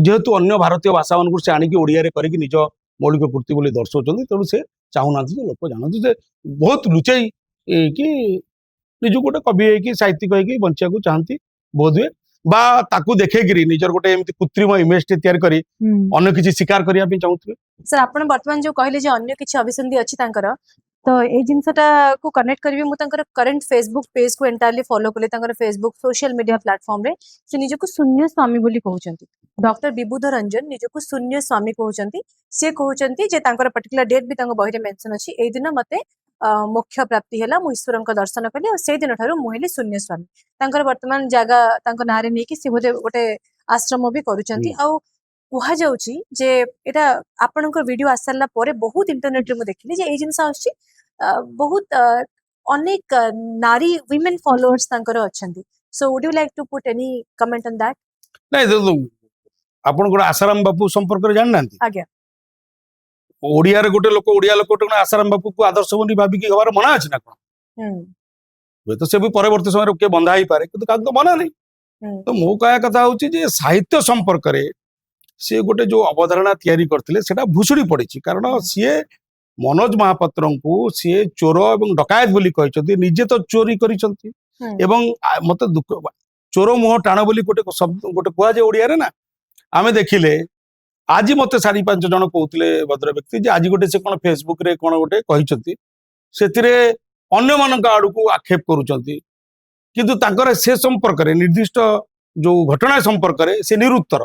जेहेतु अन्य भारतीय भाषा मान से आनिक ओडिया रे करिक निज मौलिक कृति बोली दर्शाउछन्ती तेणु से चाहूना जे लोक जानतु जे बहुत लुचई कि निज गोटे कवि है कि साहित्यिक है कि बंचिया को चाहती बोध हुए बा ताकू देखेगिरी निजर गोटे एमती कृत्रिम इमेज टे तैयार करी अन्य किछि शिकार करिया पे चाहूथबे सर आपण वर्तमान जो कहले जे अन्य किछि अभिसंधि अछि तांकर तो ए जिनसटा को कनेक्ट करबी मु तांकर करंट फेसबुक पेज को एंटायरली फॉलो करले तांकर फेसबुक सोशल मीडिया प्लेटफॉर्म रे से निज को शून्य स्वामी बोली कहउचंती डॉक्टर विबुध रंजन निज को शून्य स्वामी कहउचंती से कहउचंती जे तांकर पर्टिकुलर डेट भी तांको बही रे मेंशन अछि ए दिन मते मोक्ष प्राप्ति हैला मु ईश्वरक दर्शन कली और से दिन ठारू मुहेली शून्य स्वामी तांकर वर्तमान जागा तांको नारे नै कि से गोटे आश्रम भी करूचंती आ कुहा जाउची जे एटा आपनकर वीडियो आसला परे बहुत इंटरनेट रे मु देखली जे ए जिंस आछि बहुत अनेक नारी women followers तांकर अछंती so would you like to put any comment on that नहीं देखो आपण गोटे आसाराम बापू संपर्क रे जान नांती आज्ञा ओडिया रे गोटे लोक ओडिया लोक गोटे आसाराम बापू को आदर्श बनी भाबी की हमार मना अछि ना कोन वे तो से भी परवर्ती समय रे के बंधा ही पारे किंतु का तो मना नहीं तो मो कहया कथा होची जे साहित्य संपर्क रे से गोटे जो अवधारणा तैयारी करथिले सेटा भुसुड़ी पड़िछि कारण सीए मनोज महापात्र को सीए चोर एवं डकायत बोली कहते निजे तो चोरी करिसंती एवं मत दुख चोर मुह टाण बोली गोटे शब्द गोटे कुआ जे ओडिया रे ना आमे देखिले आज मते 4-5 जन कहउतले भद्र व्यक्ति जे आज गोटे से कोन फेसबुक रे कोन गोटे कहिसंती सेतिरे अन्य मानक आडू को आक्षेप करूचंती किंतु तांकर से संपर्क रे निर्दिष्ट जो घटना संपर्क रे से निरुत्तर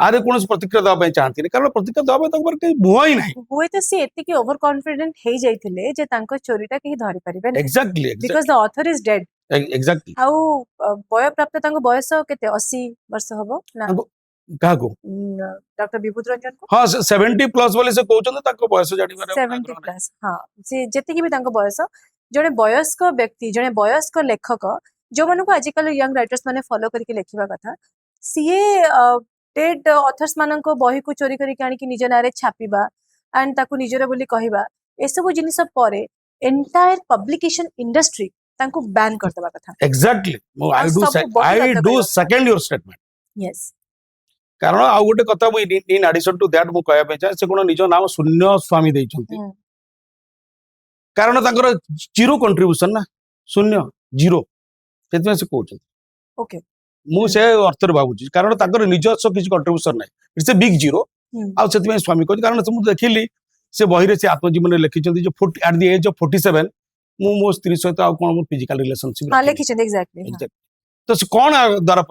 आरे कोन प्रतिक्रिया दबा पय चाहती नहीं कारण प्रतिक्रिया दबा तक के बुआ ही नहीं हुए तो से एति की ओवर कॉन्फिडेंट हे जाइथिले जे तांको चोरीटा केही धरि परिबे नहीं exactly because the author is dead exactly आउ बय प्राप्त तांको बयस केते 80 वर्ष हबो ना का को डॉक्टर विभूत रंजन को हां 70 प्लस बोले से कहउछन ताको बयस जानि बारे 70 प्लस हां से जेति की भी तांको बयस जने वयस्क व्यक्ति जने वयस्क लेखक जो मानको आजिकल यंग राइटर्स माने फॉलो करके लेखिबा कथा सीए डेड ऑथर्स मानको बही को चोरी करके आनी कि निज नारे छापिबा एंड ताकू निजर बोली कहिबा ए सब जिनिस परे एंटायर पब्लिकेशन इंडस्ट्री तांको बैन कर देबा कथा exactly I do second your statement yes कारण आ गोटे कथा मु इन एडिशन टू दैट मु कहया पे चाहे से कोन निज नाम शून्य स्वामी दैछंती कारण तांकर जीरो कंट्रीब्यूशन ना शून्य जीरो सेतमे से कहउछन ओके मु से अर्थ रे भाबुची कारण तांकर निजस्व किछ कंट्रीब्यूशन नै इट्स ए बिग जीरो आ सेतमे स्वामी कहै कारण से मु देखिली से बहिरे से आत्मजीवन रे लिखिचंती जो एट द एज ऑफ 47 मु मो स्त्री सहित आ कोन मो फिजिकल रिलेशनशिप हां लिखिचंती एग्जैक्टली तो से कोन द्वारा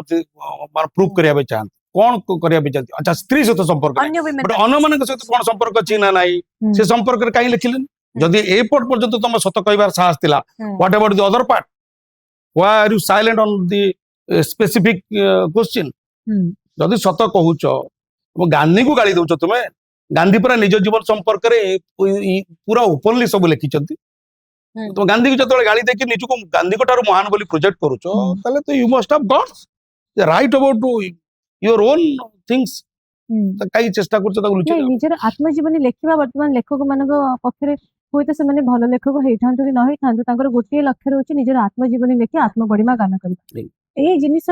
प्रूफ करिया बे चाहत कोन करिया बे चाहत अच्छा स्त्री सहित संपर्क अन्य women बट अन्य मानक सहित कोन संपर्क अछि ना नाही से संपर्क रे काई लिखिलेन जदि ए पट पर्यंत तुम सत कहबार साहस थिला what about the other part why are you silent on the specific question जदि सत कहूच गांधी को गाली दउछ तुमे गांधी पूरा निज जीवन संपर्क रे पूरा ओपनली सब लिखिचंती तो गांधी को जतले गाली देके निज को गांधी को तार महान बोली प्रोजेक्ट करूछ तले तो you must have got the right about your own things कई चेष्टा करछ ताको लुचि निजर आत्मजीवनी लेखिबा वर्तमान लेखक मानक पक्षरे होय तो से माने भलो लेखक हेठांतु कि न हेठांतु तांकर गोटे लक्ष्य रहउछि निजर आत्मजीवनी लेखि आत्मगणिमा गान करिबा ए जिनिस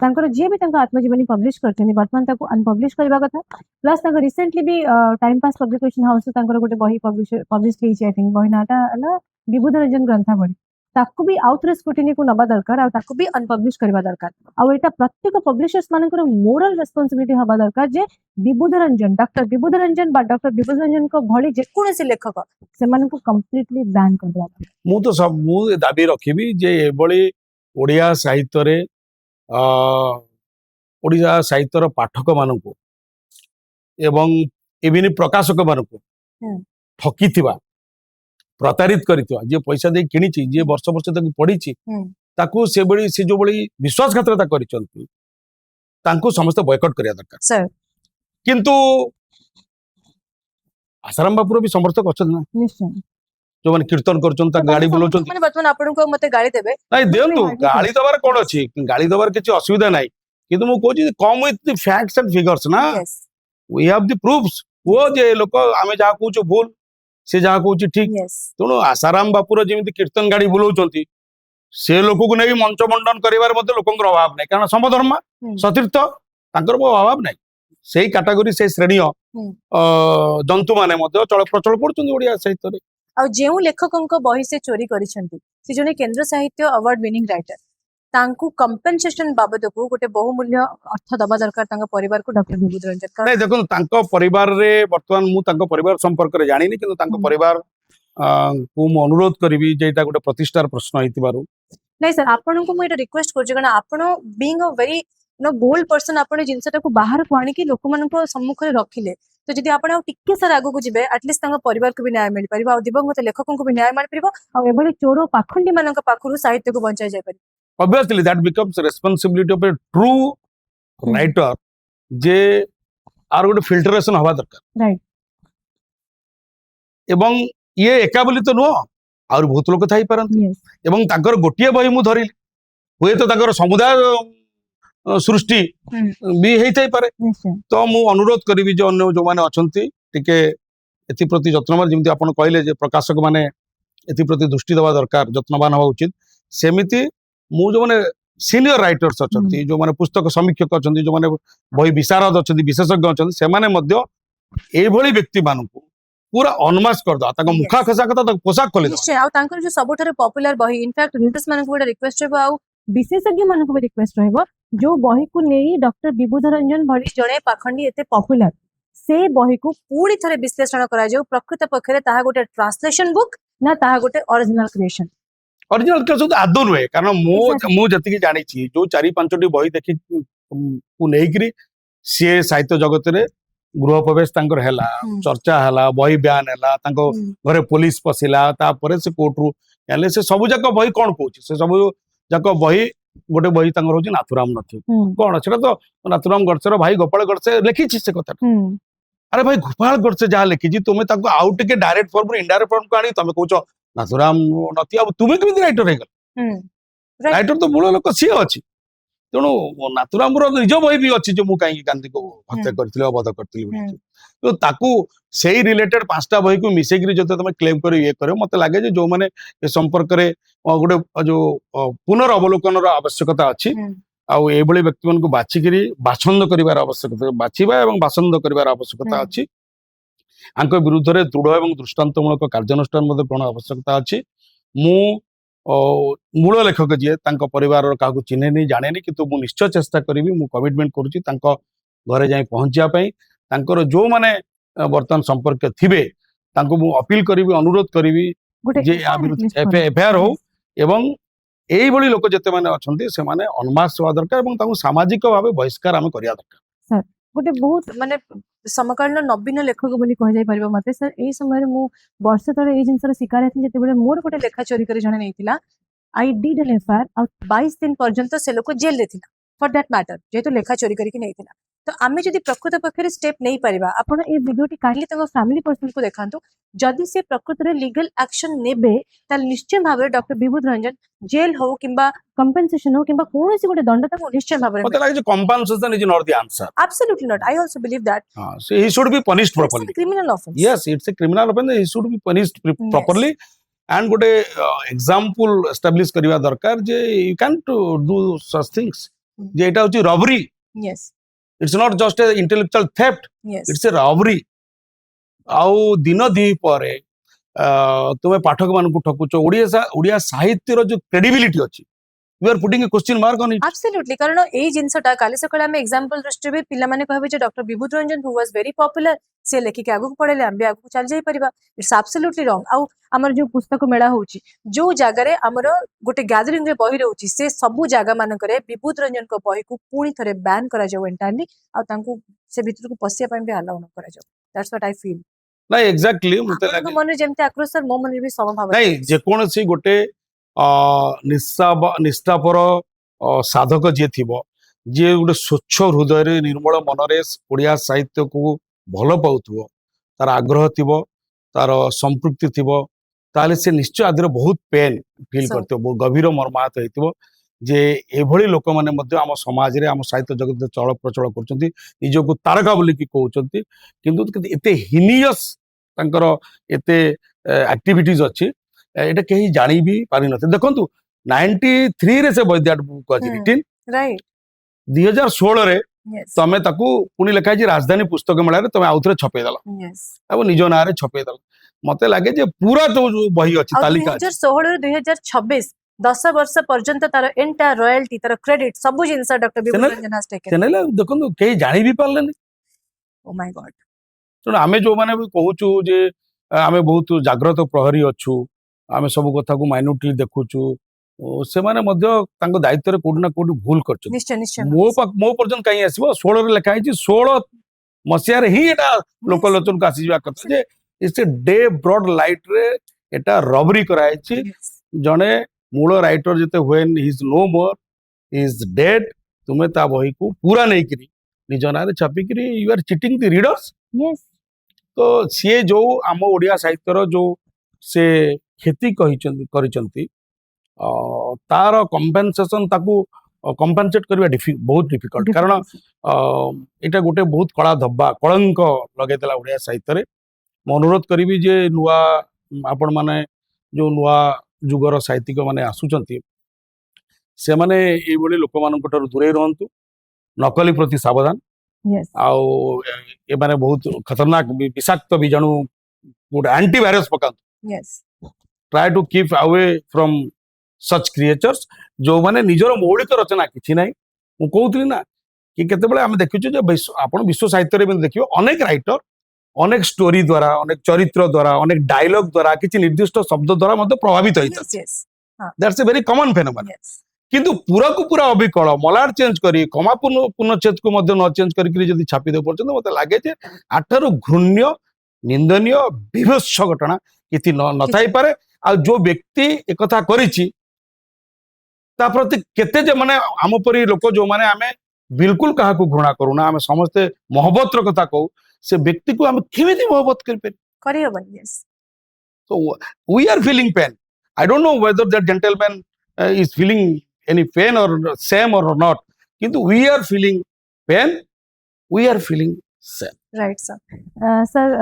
तांकर जे भी तांका आत्मजीवनी पब्लिश करथनि वर्तमान ताको अनपब्लिश करबा कथा प्लस तांका रिसेंटली भी टाइम पास पब्लिकेशन हाउस तांकर गोटे बही पब्लिश हेछि आई थिंक बही नाटा ना विबुध रंजन ग्रंथावली ताको भी आउथरे स्क्रूटिनी को नबा दरकार आ ताको भी अनपब्लिश करबा दरकार आ एटा प्रत्येक पब्लिशर्स मानकर मोरल रिस्पांसिबिलिटी हबा दरकार जे विबुध रंजन डॉक्टर विबुध रंजन बा डॉक्टर विबुध रंजन को भली जे कोनसे लेखक से मानन को कंप्लीटली बैन कर दिया मु तो सब मु दाबी रखिबी जे एबळी ओडिया साहित्य रे ओडिया साहित्यर पाठक मानकू ଏବଂ ଇଭିନ୍ ପ୍ରକାଶକ ମାନଙ୍କୁ ହୁଁ। ଠକିଥିବା ପ୍ରତାରିତ କରିଥିବା ଯିଏ ପଇସା ଦେଇ କିଣିଛି ଯିଏ ବର୍ଷ ବର୍ଷ ତାକୁ ପଢିଛି ହୁଁ। ତାକୁ ସେଭଳି ସେ ଯୋଉଭଳି ବିଶ୍ୱାସଘାତକତା କରିଛନ୍ତି ତାଙ୍କୁ ସମସ୍ତେ ବୟକଟ କରିବା ଦରକାର Sir, କିନ୍ତୁ ଆଶାରାମ ବାପୁର ବି ସମର୍ଥକ ଅଛନ୍ତି ନା ନିଶ୍ଚୟ। ଯୋଉମାନେ କୀର୍ତ୍ତନ କରୁଛନ୍ତି ତାଙ୍କ ଗାଡି ବୁଲାଉଛନ୍ତି ମାନେ ବର୍ତ୍ତମାନ ଆପଣଙ୍କୁ ମତେ ଗାଳି ଦେବେ ନାଇଁ ଦିଅନ୍ତୁ hardly ଗାଳି ଦବାର କଣ ଅଛି ଗାଳି ଦବାର କିଛି ଅସୁବିଧା ନାହିଁ କିନ୍ତୁ ମୁଁ କହୁଛି come with the facts and figures ନା Yes. We have the proofs वो जे लोक आमे जहा कहूछु भूल से जहा कहूछु ठीक Yes. तेणु आसाराम बापुर जेମିତି कीर्तन गाड़ी बुलाउଛନ୍ତି से लोक को नहीं मंच मंडन करिवार मध्य लोकंकर अभाव नहीं कारण समधर्मा Hmm. सतीर्थ तांकर अभाव नहीं सेही कैटेगरी से श्रेणी Hmm. जंतु माने मध्य चल प्रचल पड़ुଛନ୍ତି ओडिया साहित्य रे ଆଉ ଯେଉଁ ଲେଖକଙ୍କ ବହି ସେ ଚୋରି କରିଛନ୍ତି ସେ ଜଣେ କେନ୍ଦ୍ର ସାହିତ୍ୟ ଆୱାର୍ଡ ୱିନିଂ ରାଇଟର ତାଙ୍କୁ କମ୍ପେନସେସନ ବାବଦକୁ ଗୋଟେ बहुमूल्य ଅର୍ଥ ଦବା ଦରକାର ତାଙ୍କ ପରିବାରକୁ ଡକ୍ଟର ବିଭୂତି ରଞ୍ଜନ କାରଣ नहीं देखो तांको परिवार रे वर्तमान मु तांको परिवार संपर्क रे जानिनी किंतु तांको Hmm. परिवार को मु अनुरोध करिवि जे एटा गोटे प्रतिष्ठार प्रश्न हेतिबारु ନାଇଁ ସାର୍ ଆପଣଙ୍କୁ ମୁଁ ଏଇଟା ରିକ୍ୱେଷ୍ଟ କରୁଛି କାରଣ ଆପଣ ବିଙ୍ଗ ଅ ଭେରି ବୋଲ୍ଡ ପର୍ସନ ଆପଣ ଏ ଜିନିଷଟାକୁ ବାହାରକୁ ଆଣିକି ଲୋକମାନଙ୍କ ସମ୍ମୁଖରେ ରଖିଲେ ତ ଯଦି ଆପଣ ଆଉ ଟିକେ ସାର୍ ଆଗକୁ ଯିବେ ଆଟଲିଷ୍ଟ ତାଙ୍କ ପରିବାରକୁ ବି ନ୍ୟାୟ ମିଳିପାରିବ ଆଉ ଦିବଂଗତ ଲେଖକଙ୍କୁ ବି ନ୍ୟାୟ ମିଳିପାରିବ ଆଉ ଏଭଳି ଚୋର ପାଖଣ୍ଡୀ ମାନଙ୍କ ପାଖରୁ ସାହିତ୍ୟକୁ ବଞ୍ଚାଇ ଯାଇପାରିବ obviously that becomes responsibility of a true Hmm. writer J are गोटे फिल्टरेशन हवा दरकार Right. एवं ये एका बोली तो नुह आउर बहुत लोक थाई पारंती Yes. एवं ताकर गोटिए बही मु धरिली हुए तो ताकर समुदाय सृष्टि Hmm. भी हेई थाई पारे ନିଶ୍ଚୟ तो मु अनुरोध करिवि जे अन्य जो माने अछंती टिके एथि प्रति जत्नवान जेमति आपण कहले जे प्रकाशक माने एथि प्रति दृष्टि देवा दरकार जत्नवान हवा उचित सेमिति मु जो माने सीनियर राइटर्स अछंती जो माने पुस्तक समीक्षक अछंती जो माने बही विशारद अछंती विशेषज्ञ अछंती से माने मध्य एई भली व्यक्ति मानकु पूरा अनमास कर दो ताको मुखा खसा कथा ताको पोशाक खोली दो ନିଶ୍ଚୟ ଆଉ ତାଙ୍କର ଯୋଉ ସବୁଠାରୁ ପପୁଲାର ବହି ଇନଫ୍ୟାକ୍ଟ ରିଡର୍ସ ମାନଙ୍କୁ ଗୋଟେ ରିକ୍ୱେଷ୍ଟ ରହିବ ଆଉ ବିଶେଷଜ୍ଞ ମାନଙ୍କୁ ବି ରିକ୍ୱେଷ୍ଟ ରହିବ ଯୋଉ ବହିକୁ ନେଇ ଡକ୍ଟର ବିଭୂତ ରଞ୍ଜନ ଭଳି ଜଣେ ପାଖଣ୍ଡୀ ଏତେ ପପୁଲାର ସେ ବହିକୁ ପୁଣି ଥରେ ବିଶ୍ଳେଷଣ କରାଯାଉ ପ୍ରକୃତ ପକ୍ଷରେ ତାହା ଗୋଟେ ଟ୍ରାନ୍ସଲେସନ ବୁକ୍ ନା ତାହା ଗୋଟେ ଅରିଜିନାଲ କ୍ରିଏସନ ओरिजिनल के सहित आदौ नुहे कारण Exactly. मु जति जानी जो 4-5टी बही देखि को नेइकरी सी साहित्य जगत रे गृह प्रवेश तांकर हैला Hmm. चर्चा हैला बही बयान हैला तांको घरे पुलिस पसिला तापरे से कोर्ट रु याले से सब जाक बही कोन कहूची से सब जाक बही गोटे बही तांकर होची नाथुराम नथी कोन सेटा तो नाथुराम गडसेर भाई गोपाल गडसे लिखिछि से कथा अरे भाई गोपाल गडसे जहाँ लिखिछि तुमे ताको आउ टिके डायरेक्ट फॉर्म इनडायरेक्ट फॉर्म को आनी तमे कहूचो नाथुराम नथी अब तुमे केमिति राइटर हेगल Right. राइटर तो मूल लोक सी अच्छी तेणु नाथुराम निज बही भी अच्छी जो मु कहीं गांधी को हत्या करथिले अवध करथिले Hmm. तो ताकू सेही रिलेटेड 5टा बही को मिसेकरी जते तमे क्लेम करी ये करे मते लागे जे जो माने ए संपर्क रे गोटे जो पुनर्वलोकन आवश्यकता अच्छी आउ एभली व्यक्ति मान को बाछिकरी बाछंद करिवार आवश्यकता बाछिबा एवं बाछंद करिवार आवश्यकता Hmm. अच्छी आंक विरुद्ध रे दृढ़ एवं दृष्टांतमूलक कार्यानुष्ठान मते ग्रहण आवश्यकता अच्छी मु मूल लेखक जी तांको परिवार काहू चिन्हेनी जानेनी किंतु मु निश्चय चेष्टा करी मु कमिटमेंट करूची तांको घरे जाई पहुंचिया पई तांकर जो माने वर्तमान संपर्क थिबे तांको मु अपील करिवि अनुरोध करिवि ଗୋଟେ जे आ विरुद्ध एफआईआर हो एवं एई भली लोक जते माने अछंती से माने अनमास होवा दरकार एवं तांको सामाजिक भाबे बहिष्कार आमे करिया दरकार ଗୋଟେ ବହୁତ ମାନେ ସମକାଳୀନ ନବୀନ ଲେଖକ ବୋଲି କୁହାଯାଇ ପାରିବ ମତେ ସାର୍ ଏଇ ସମୟରେ ମୁଁ ବର୍ଷ ତଳେ ଏଇ ଜିନିଷର ଶିକାର ହେଇଥିଲି ଯେତେବେଳେ ମୋର ଗୋଟେ ଲେଖା ଚୋରି କରି ଜଣେ ନେଇଥିଲା ଆଇ ଡିଡ୍ ଏନ୍ ଏଫଆଇଆର ଆଉ 22 ଦିନ ପର୍ଯ୍ୟନ୍ତ ସେ ଲୋକ ଜେଲରେ ଥିଲା ଫର ଦ୍ୟାଟ୍ ମ୍ୟାଟର ଯେହେତୁ ଲେଖା ଚୋରି କରିକି ନେଇଥିଲା ତ ଆମେ ଯଦି ପ୍ରକୃତ ପକ୍ଷରେ ଷ୍ଟେପ୍ ନେଇପାରିବା ଆପଣ ଏଇ ଭିଡିଓଟି କାଢିଲେ ତାଙ୍କ ଫ୍ୟାମିଲି ପର୍ସନକୁ ଦେଖାନ୍ତୁ ଯଦି ସେ ପ୍ରକୃତରେ ଲିଗାଲ ଆକ୍ସନ ନେବେ ତାହେଲେ ନିଶ୍ଚୟ ଭାବରେ ଡକ୍ଟର ବିଭୂତ ରଞ୍ଜନ ଜେଲ ହଉ କିମ୍ବା କମ୍ପେନସେସନ ହଉ କିମ୍ବା କୌଣସି ଗୋଟେ ଦଣ୍ଡ ତାଙ୍କୁ ନିଶ୍ଚୟ ଭାବରେ मते लागे जे compensation is not the answer absolutely not I also believe that हां so he should be punished it's a properly criminal offense yes it's a criminal offense he should be punished properly and गोटे example establish करिवा दरकार जे you can to do such things जे एटा होची robbery yes it's not just a intellectual theft yes it's a robbery आउ दिन दी परे तुमे पाठक मान को ठकुचो ओडिया साहित्य रो जो क्रेडिबिलिटी अछि you are putting a question mark on it. Absolutely, कारण एई जिनसटा काली सकाळे आमे एग्जांपल दृष्टि भी पिला माने कहबे जे doctor Bibhuti Ranjan who was very popular से लेखिक आगु पढेले आमे आगु चल जाई परिबा. It's absolutely wrong. आउ हमर जो पुस्तक मेला होची जो जागा रे हमर गोटे गैदरिंग रे बही रहउची से सबु जागा मान करे विभूत रंजन को बही को पुणी थरे बैन करा जाऊ एंटायरली आ तांकू से भीतर को पसिया पय भी अलाउ न करा जाऊ. That's what I feel. नहीं एक्जाक्टली मते लागे मन जेमते आक्रोश सर मो मन भी समभाव नहीं जे कोनसी गोटे निष्ठापर साधक जे थिबो जे गोटे स्वच्छ हृदय रे निर्मल मन रे ओडिया साहित्य को भल पाउथबो तार आग्रह थिबो तार संपृक्ति थिबो ताले से निश्चय आदर बहुत पेन फील So- करथिबो बहुत गभीर मर्माहत हेतिबो जे एभଳି लोक माने मध्य आम समाज रे आम साहित्य जगत रे चल प्रचल करचंती निजको तारका बोली की कहउचंती किंतु एते हिनियस तांकर एते एक्टिविटीज अछि एटा केही जानि भी पारि नथे देखंतु 93 रे से बैद्याट बुक अछि Hmm. रिटिन राइट. 2016 रे यस तमे ताकू पुनी लिखा है राजधानी पुस्तक मेला रे तमे आउथरे छपे दला यस. अब निज ना रे छपे दला मते लागे जे पूरा जो बही अछि तालिका अछि 2016 ରୁ 2026 10 वर्ष पर्यंत तार एंटायर रॉयल्टी तार क्रेडिट सब जिनस डॉक्टर विभूत सेना- रंजन has taken. सेनेले देखंतु केही जानि भी पारलेनी ओ माय गॉड. तेणु आमे जो माने भी कहूचु जे आमे बहुत जाग्रत प्रहरी अछु आमे सब कथा को माइन्यूटली देखुचु से माने मध्य तांको दायित्व रे कोड ना कोड भूल करछु निश्चय निश्चय. मो पर्यंत कहीं आसब 16 रे लिखा है 16 मसीह रे ही एटा लोकलोचन को आसी जावा कथा जे it's a day broad light रे एटा रबरी कराई छि Yes. जने मूल राइटर जते when he is no more he is dead तुमे ता बही को पूरा नहीं करी निज नारे छापी करी you are cheating the readers Yes. तो सी जो आम ओडिया साहित्यर जो से क्षति करिचंती तार कंपेनसेशन ताकू कंपेनसेट करबा बहुत डिफिकल्ट कारण एटा गोटे बहुत कड़ा धब्बा कलंक लगेदेला ओडिया साहित्य रे मैं अनुरोध करी जे नुआ आपण माने जो नुआ जुगर साहित्यिक माने आसुचंती से माने ए बळी लोक मानक ठाରୁ दूरे रहंतु नकली प्रति सावधान Yes. आउ ए माने बहुत खतरनाक विषाक्त बीजाणु गोटे एंटीवायरस पका Yes. Try to keep away from such creatures जो माने निजर मौलिक रचना किछि नाही मु कहउतली ना कि केतेबेले हम देखिछु जे आपण विश्व साहित्य रे भी देखियो अनेक राइटर अनेक स्टोरी द्वारा अनेक चरित्र द्वारा अनेक डायलॉग द्वारा किछि निर्दिष्ट शब्द द्वारा मते प्रभावित होइता Yes. Yes. That's a very common phenomenon Yes. किंतु पूरा को पूरा अविकल मलार चेंज करी कमा पुनच्छेद को मध्य न चेंज करी जदि छापी दे पर्यंत मते लागे जे आठारु घृण्य निंदनीय विभत्स घटना किछि न थाई पारे आ जो व्यक्ति एकथा करिछि ता प्रति केते जे माने आम परी लोक जो माने आमे बिल्कुल काहा को घृणा करूना आमे समस्ते मोहब्बत रो कथा कहू से व्यक्ति को आमे केमिति मोहब्बत करि पे करी हबन. Yes. so we are feeling pain I don't know whether that gentleman is feeling any pain or shame or not kintu we are feeling pain we are feeling shame right sir. Sir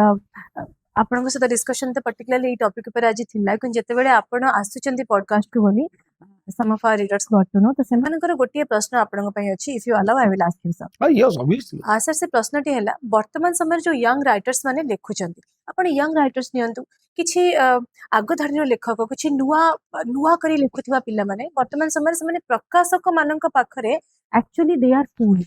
आपनको सहित discussion तो particularly ई topic पर आज थिला कि जेतेबेले आपण आसुचंती podcast को बोली सम ऑफ आवर रीडर्स को अटनो तो सेमानकर गोटिए प्रश्न आपनको पई अछि if you allow I will ask you sir. yes obviously sir से प्रश्नटी है वर्तमान समय जो यंग राइटर्स माने लेखुचंती आपण यंग राइटर्स नियंतु किछि आग धाडीर लेखक किछि नुआ नुआ करी लेखुथिबा पिल्ला माने वर्तमान समय से माने प्रकाशक मानक पाखरे actually they are fool.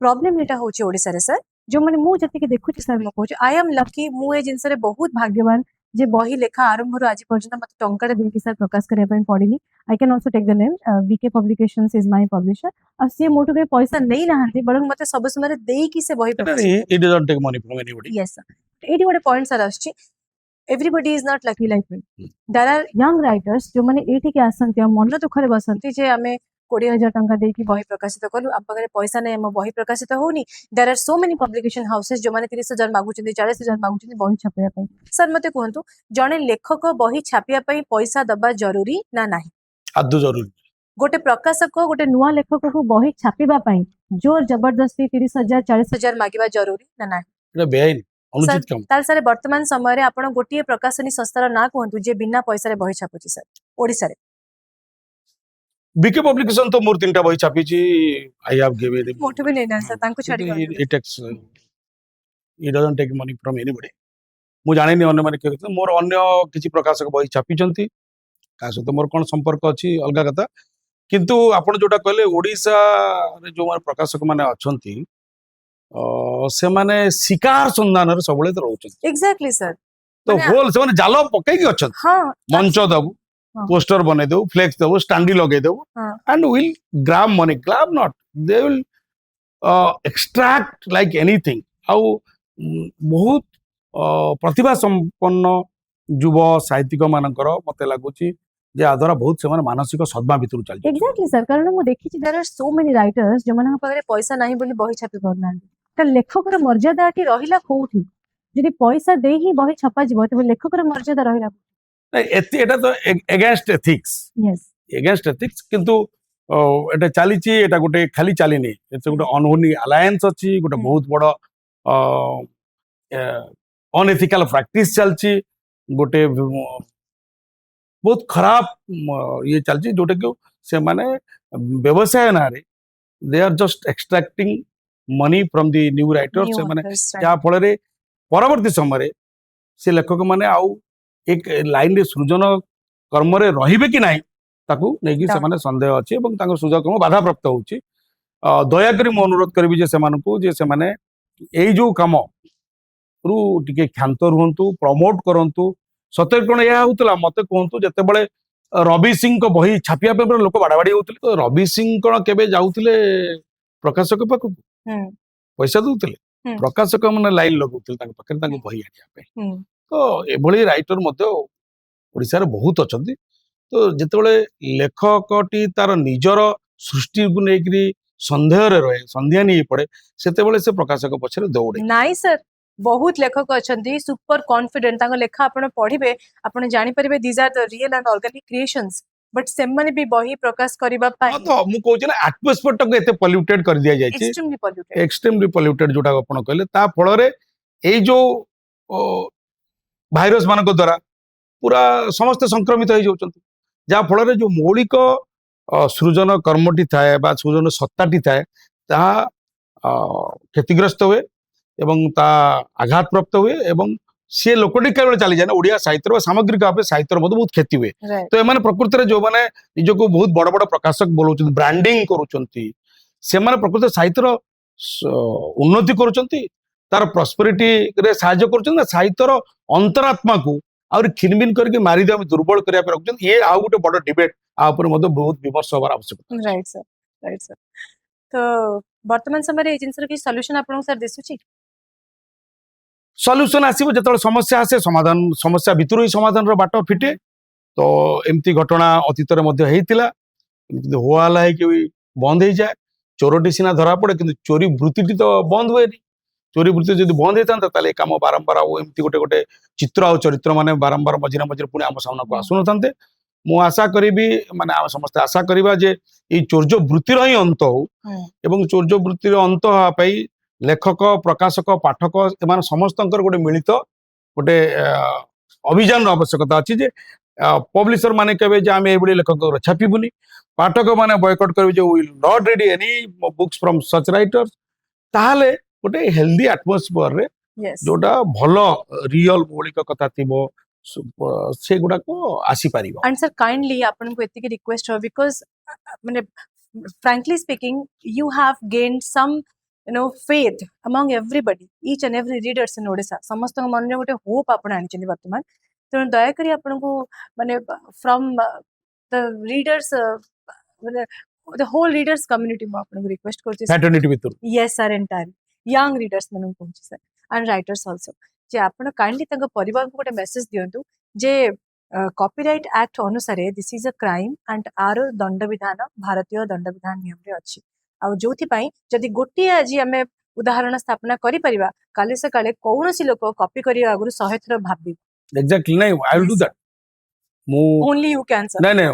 Problem एटा होची ओडिसा रे सर जो माने मु जति के देखुछि सर म कहूछि आई एम लकी मु ए जिनस रे बहुत भाग्यवान जे बही लेखा आरंभ रो आज पर्यंत मते टंका देकी सर प्रकाश करे पई पडिनी. I can also take the name BK publications is my publisher आ से मोटो के पैसा नहीं नाहंती बरं मते सब समय देई की से बही प्रकाश. it doesn't take money from anybody Yes, sir. एटी गोटे पॉइंट सर आछि everybody is not lucky like me. There are young writers जो माने एठी के आसंती मन दुखरे बसंती जे आमे 20,000 टंका देकी बही प्रकाशित कलु आप पाखरे पैसा नै हम बही प्रकाशित होनी. There are so many publication houses जो माने 30,000 मागुचंदी 40,000 मागुचंदी बही छापिया पई. सर मते कहंतु जणे लेखक बही छापिया पई पैसा दबा जरूरी ना नाही. आदु जरूरी गोटे प्रकाशक गोटे नुआ लेखक को बही छापिबा पई जोर जबरदस्ती 30,000 40,000 मागिबा जरूरी ना नाही. एटा बेआईन अनुचित काम ताल सर वर्तमान समय रे आपण गोटिए प्रकाशनी संस्थार ना कहंतु जे बिना पैसा रे बही छापुची सर ओडिसा रे. बीके पब्लिकेशन तो मोर तीनटा बही छापीची आई हैव गिवन मोठे भी नहीं ना सर तांको छाडी it takes it doesn't take money from anybody मु जानि नि अन्य माने के मोर अन्य किछि प्रकाशक बही छापीचंती का सहित मोर कोन संपर्क अछि अलगा कथा କିନ୍ତୁ ଆପଣ ଯୋଉଟା କହିଲେ ଓଡ଼ିଶାରେ ଯୋଉମାନେ ପ୍ରକାଶକ ମାନେ ଅଛନ୍ତି ସେମାନେ ଶିକାର ସନ୍ଧାନରେ ସବୁବେଳେ ରହୁଛନ୍ତି। एग्जैक्टली सर ତ ହୋଲ ସେମାନେ ଜାଲ ପକେଇକି ଅଛନ୍ତି। हाँ ମଞ୍ଚ ଦବୁ, ହଁ। ପୋଷ୍ଟର ବନେଇ ଦବୁ, ଫ୍ଲେକ୍ସ ଦବୁ, ଷ୍ଟାଣ୍ଡି ଲଗେଇ ଦବୁ ହଁ। and will grab money, grab not, they will extract like anything। ଆଉ ବହୁତ ପ୍ରତିଭା ସମ୍ପନ୍ନ ଯୁବ ସାହିତ୍ୟିକ ମାନଙ୍କର ମତେ ଲାଗୁଛି ଯେ ଆ ଦ୍ୱାରା ବହୁତ ସେମାନେ ମାନସିକ ସଦ୍ମା ଭିତରୁ ଚାଲି ଏକ୍ଜାକ୍ଟଲି ସାର୍, କାରଣ ମୁଁ ଦେଖିଛି ଦେयर ଆର୍ ସୋ ମେନି ରାଇଟର୍ସ ଯୋଉମାନଙ୍କ ପାଖରେ ପଇସା ନାହିଁ ବୋଲି ବହି ଛାପି ପାରୁନାହାନ୍ତି। ତ ଲେଖକର ମର୍ଯ୍ୟାଦାଟି ରହିଲା କୋଉଠି? ଯଦି ପଇସା ଦେଇ ହିଁ ବହି ଛପାଯିବ ତେବେ ଲେଖକର ମର୍ଯ୍ୟାଦା ରହିଲା ଏଟା ତ against ethics, Yes against ethics. କିନ୍ତୁ ଏଟା ଚାଲିଛି, ଏଟା ଗୋଟେ ଖାଲି ଚାଲିନି, ଏତେ ଗୋଟେ ଅନହୋଲି ଆଲାଏନ୍ସ ଅଛି, ଗୋଟେ ବହୁତ ବଡ ଅନଏଥିକାଲ ପ୍ରାକ୍ଟିସ ଚାଲିଛି, ଗୋଟେ ବହୁତ ଖରାପ ଇଏ ଚାଲିଛି ଯୋଉଟା କି ସେମାନେ ବ୍ୟବସାୟ ନାଁରେ they are just extracting money from the new writer. New ସେମାନେ authors, right. ଯାହା ଫଳରେ ପରବର୍ତ୍ତୀ ସମୟରେ ସେ ଲେଖକ ମାନେ ଆଉ ଏକ ଲାଇନରେ ସୃଜନ କର୍ମରେ ରହିବେ କି ନାହିଁ ତାକୁ ନେଇକି Doubt. ସେମାନେ ସନ୍ଦେହ ଅଛି ଏବଂ ତାଙ୍କ ସୃଜନ କର୍ମ ବାଧାପ୍ରାପ୍ତ ହଉଛି। ଦୟାକରି ମୁଁ ଅନୁରୋଧ କରିବି ଯେ ସେମାନଙ୍କୁ ଯେ ସେମାନେ ଏଇ ଯୋଉ କାମ ରୁ ଟିକେ କ୍ଷାନ୍ତ ରୁହନ୍ତୁ, ପ୍ରମୋଟ କରନ୍ତୁ। ସତରେ କଣ ଏହା ହଉଥିଲା ମତେ କୁହନ୍ତୁ, ଯେତେବେଳେ ରବି ସିଂଙ୍କ ବହି ଛାପିବା ପାଇଁ ଲୋକ ବାଡାବାଡି ହଉଥିଲେ, ତ ରବି ସିଂ କଣ କେବେ ଯାଉଥିଲେ ପ୍ରକାଶକ ପାଖକୁ हम्म, ପଇସା ଦଉଥିଲେ? ପ୍ରକାଶକ ମାନେ ଲାଇନ ଲଗାଉଥିଲେ ତାଙ୍କ ପାଖରେ ତାଙ୍କୁ ବହି ଆଣିବା ପାଇଁ। हम्म, ତ ଏଭଳି ରାଇଟର ମଧ୍ୟ ଓଡ଼ିଶାରେ ବହୁତ ଅଛନ୍ତି। ତ ଯେତେବେଳେ ଲେଖକଟି ତାର ନିଜର ସୃଷ୍ଟିକୁ ନେଇକରି ସନ୍ଦେହରେ ରହେ, ସନ୍ଧିଆନୀ ହେଇ ପଡେ, ସେତେବେଳେ ସେ ପ୍ରକାଶକ ପଛରେ ଦୌଡେ। ନାଇଁ सर बहुत लेखक अछंती सुपर कॉन्फिडेंट तांको लेखा आपण पढिबे आपण जानि परिबे these are the real and organic creations but सेमने भी बही प्रकाश करिबा ହଁ पाई ତ ମୁଁ କହୁଛି ନା ଆଟମୋସ୍ଫିୟରଟାକୁ ଏତେ ପଲ୍ୟୁଟେଡ କରିଦିଆଯାଇଛି, एक्सट्रीमली पॉल्यूटेड ଏକ୍ସଟ୍ରିମଲି ପଲ୍ୟୁଟେଡ ଯୋଉଟା ଆପଣ କହିଲେ, ତା ଫଳରେ ଏଇ ଯୋଉ ଭାଇରସ ମାନଙ୍କ ଦ୍ୱାରା ପୁରା ସମସ୍ତେ ସଂକ୍ରମିତ ହେଇଯାଉଛନ୍ତି। ଯାହା ଫଳରେ ଯୋଉ ମୌଳିକ ସୃଜନ କର୍ମଟି ଥାଏ ବା ସୃଜନ ସତ୍ତାଟି ଥାଏ ତାହା କ୍ଷତିଗ୍ରସ୍ତ ହୁଏ ଏବଂ ତା ଆଘାତପ୍ରାପ୍ତ ହୁଏ ଏବଂ ସିଏ ଲୋକଟି କେବଳ ଚାଲିଯାଏ ନା, ଓଡ଼ିଆ ସାହିତ୍ୟର ବା ସାମଗ୍ରିକ ଭାବେ ସାହିତ୍ୟର ମଧ୍ୟ ବହୁତ କ୍ଷତି ହୁଏ। राइट ତ ଏମାନେ ପ୍ରକୃତରେ ଯୋଉମାନେ ନିଜକୁ ବହୁତ ବଡ ବଡ ପ୍ରକାଶକ ବୋଲଉଛନ୍ତି, ବ୍ରାଣ୍ଡିଂ କରୁଛନ୍ତି, ସେମାନେ ପ୍ରକୃତରେ ସାହିତ୍ୟର ଉନ୍ନତି କରୁଛନ୍ତି, ତାର ପ୍ରସ୍ପେରିଟିରେ ସାହାଯ୍ୟ କରୁଛନ୍ତି ନା ସାହିତ୍ୟର ଅନ୍ତରାତ୍ମାକୁ ଆହୁରି ଖିନମିନ କରିକି ମାରିଦେବା, ଦୁର୍ବଳ କରିବା ପାଇଁ ରଖୁଛନ୍ତି। ଇଏ ଆଉ ଗୋଟେ ବଡ ଡିବେଟ, ଆ ଉପରେ ମଧ୍ୟ ବହୁତ ବିମର୍ଶ ହବାର ଆବଶ୍ୟକତା ଅଛି। राइट सर तो वर्तमान समय रे ए जिंसर की सॉल्यूशन आपण सर दिसुची सल्यूशन आसिब जेतेବେଳେ समस्या आसे, समाधान समस्या भितरु ही समाधानର ବାଟ ଫିଟେ। ତ ଏମିତି ଘଟଣା ଅତୀତରେ ମଧ୍ୟ ହେଇଥିଲା, ଏମିତି ହୋହାଲା ହେଇକି ବନ୍ଦ ହେଇଯାଏ। ଚୋରଟି ସିନା ଧରା ପଡେ କିନ୍ତୁ ଚୋରି ବୃତ୍ତିଟି ତ ବନ୍ଦ ହୁଏନି। ଚୋରି ବୃତ୍ତି ଯଦି ବନ୍ଦ ହେଇଥାନ୍ତା ତାହେଲେ ଏ କାମ ବାରମ୍ବାର ଆଉ ଏମିତି ଗୋଟେ ଗୋଟେ ଚିତ୍ର ଆଉ ଚରିତ୍ର ମାନେ ବାରମ୍ବାର ମଝିରେ ମଝିରେ ପୁଣି ଆମ ସାମ୍ନାକୁ ଆସୁନଥାନ୍ତେ। ମୁଁ ଆଶା କରିବି, ମାନେ ଆମେ ସମସ୍ତେ ଆଶା କରିବା ଯେ ଏଇ ଚୌର୍ଯ୍ୟ ବୃତ୍ତିର ହିଁ ଅନ୍ତ ହଉ ଏବଂ ଚୌର୍ଯ୍ୟ ବୃତ୍ତିର ଅନ୍ତ ହେବା ପାଇଁ ଲେଖକ, ପ୍ରକାଶକ, ପାଠକ ଏମାନେ ସମସ୍ତଙ୍କର ଗୋଟେ ମିଳିତ ଗୋଟେ ଅଭିଯାନର ଆବଶ୍ୟକତା ଅଛି ଯେ ପବ୍ଲିଶର ମାନେ କହିବେ ଯେ ଆମେ ଏଇଭଳି ଲେଖକଙ୍କର ଛାପିବୁନି, ପାଠକ ମାନେ ବୟକଟ କରିବେ ଯେ will not read any books from such writers. ତାହେଲେ ଗୋଟେ ହେଲ୍ଦି ଆଟମୋସ୍ଫିୟରରେ यस ଯୋଉଟା ଭଲ ରିଅଲ ମୌଳିକ କଥା ଥିବ ସେଗୁଡାକୁ ଆସିପାରିବ। एंड सर काइंडली आपण को एतिकी रिक्वेस्ट हो बिकॉज माने frankly speaking you have gained some faith among everybody each and every readers in odisha समस्त मन रे गोटे होप आपण आनिचनी वर्तमान तेणु दया करी आपण को माने फ्रॉम द रीडर्स माने द होल रीडर्स कम्युनिटी में आपण को रिक्वेस्ट करछि फैटर्निटी भितरु yes sir entirely young readers मन को सर and writers also जे आपण काइंडली तंग परिवार को गोटे मेसेज दियंतु जे कॉपीराइट एक्ट अनुसार this is a crime and आर दंड विधान भारतीय दंड विधान नियम रे अछि आ जोथि पई जदि गोटे आज आम उदाहरण स्थापना करि परिबा काले से काले कौनसी लोक कॉपी करिया आगु 100 थर भाबी एक्जाक्टली नहीं, आई विल डू दैट। ମୁଁ ओनली यू कैन सर ନାଇଁ ନାଇଁ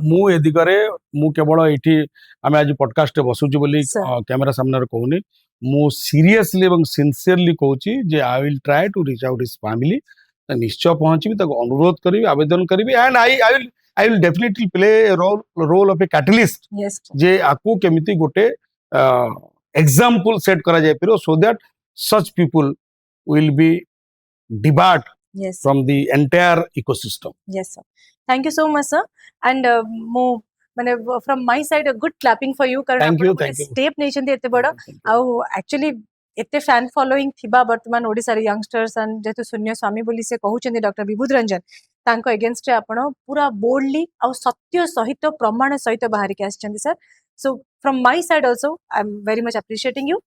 ମୁଁ ଏ ଦିଗରେ ମୁଁ କେବଳ ଏଇଠି ଆମେ ଆଜି ପଡକାଷ୍ଟରେ ବସୁଛୁ ବୋଲି Sir. କ୍ୟାମେରା ସାମ୍ନାରେ କହୁନି, ମୁଁ ସିରିୟସଲି ଏବଂ ସିନସିୟରଲି କହୁଛି ଯେ I will try to reach out his family. ନିଶ୍ଚୟ ପହଞ୍ଚିବି, ତାକୁ ଅନୁରୋଧ କରିବି, ଆବେଦନ କରିବି and I will definitely play role of a catalyst yes ଯେ ଆକୁ କେମିତି ଗୋଟେ ଏକ୍ସାମ୍ପଲ ସେଟ୍ କରାଯାଇପାରିବ so that such people will be debarred yes from the entire ecosystem. Yes sir thank you so much sir and मो माने from my side a good clapping for you कारण Thank you, आपण thank you. Step नेचंदी एते बड़ आउ actually एते fan following थिबा वर्तमान ओडिसा रे यंगस्टर्स एंड जेतु शून्य स्वामी बोली से कहउचंदी डॉक्टर विभूत रंजन तांको अगेंस्ट रे आपण पूरा बोल्डली आउ सत्य सहित प्रमाण सहित बाहर के आछंदी sir so from my side also I am very much appreciating you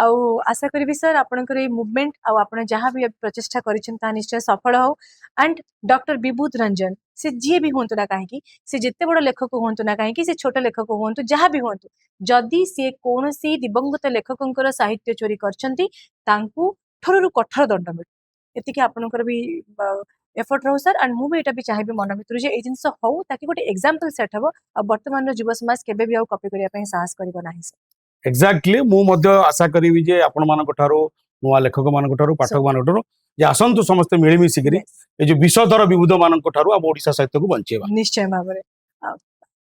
आउ आशा करी सर आपनकर ए मूवमेंट आउ आपण जहां भी प्रचेष्टा करिछन ता निश्चय सफल हो एंड डॉक्टर विभूत रंजन से जी भी होंतु ना काहे से जिते बड़ लेखक होंतु ना काहे से छोट लेखक होंतु जहां भी होंतु जदि से कोनोसी दिवंगत लेखकंकर साहित्य चोरी करछंती तांकू ठररु कठोर दंड मिल एतिके आपनकर भी एफर्ट रहो सर एंड मु भी एटा भी चाहेबे मन भितर जे ए जिंस हो ताकि गोटे एग्जांपल सेट हबो आ वर्तमान युवा समाज केबे भी आ कॉपी करिया पई साहस करबो नाही सर एक्जाक्टली मु मध्य आशा करिवि जे आपण मानक ठारो नुआ लेखक मानक ठारो पाठक मानक ठारो जे आसंतु समस्त मिलिमिशि करी ए जो विषधर विविध मानक ठारो आ ओडिसा साहित्य को बंचेबा निश्चय भाबरे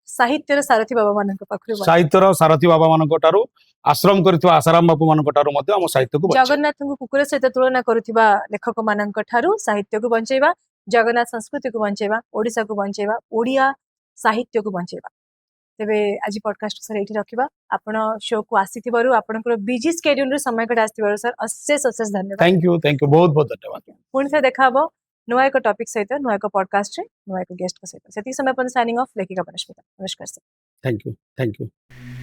साहित्यर सारथी बाबा मानक पाखरु साहित्यर सारथी बाबा मानक ठारो आश्रम करथिबा आसाराम बापू मानक ठारो मध्य हम साहित्य को बंचेबा जगन्नाथ को कुकुर सहित तुलना करुथिबा लेखक मानक ठारू साहित्य को बंचेबा जगन्नाथ संस्कृति को बंचेबा ओडिसा को बंचेबा ओडिया साहित्य को बंचेबा तेबे आज पॉडकास्ट सर एठी रखिबा आपण शो को आसीथिबारु आपनकर बिजी स्केड्यूल रे समय कट आसीथिबारु सर अशेष अशेष धन्यवाद थैंक यू बहुत बहुत धन्यवाद पुणी से देखा हबो नुआ एक टॉपिक सहित नुआ एक पॉडकास्ट रे नुआ एक गेस्ट को सहित सेति समय अपन साइनिंग ऑफ लेखिका बनस्मिता नमस्कार सर थैंक यू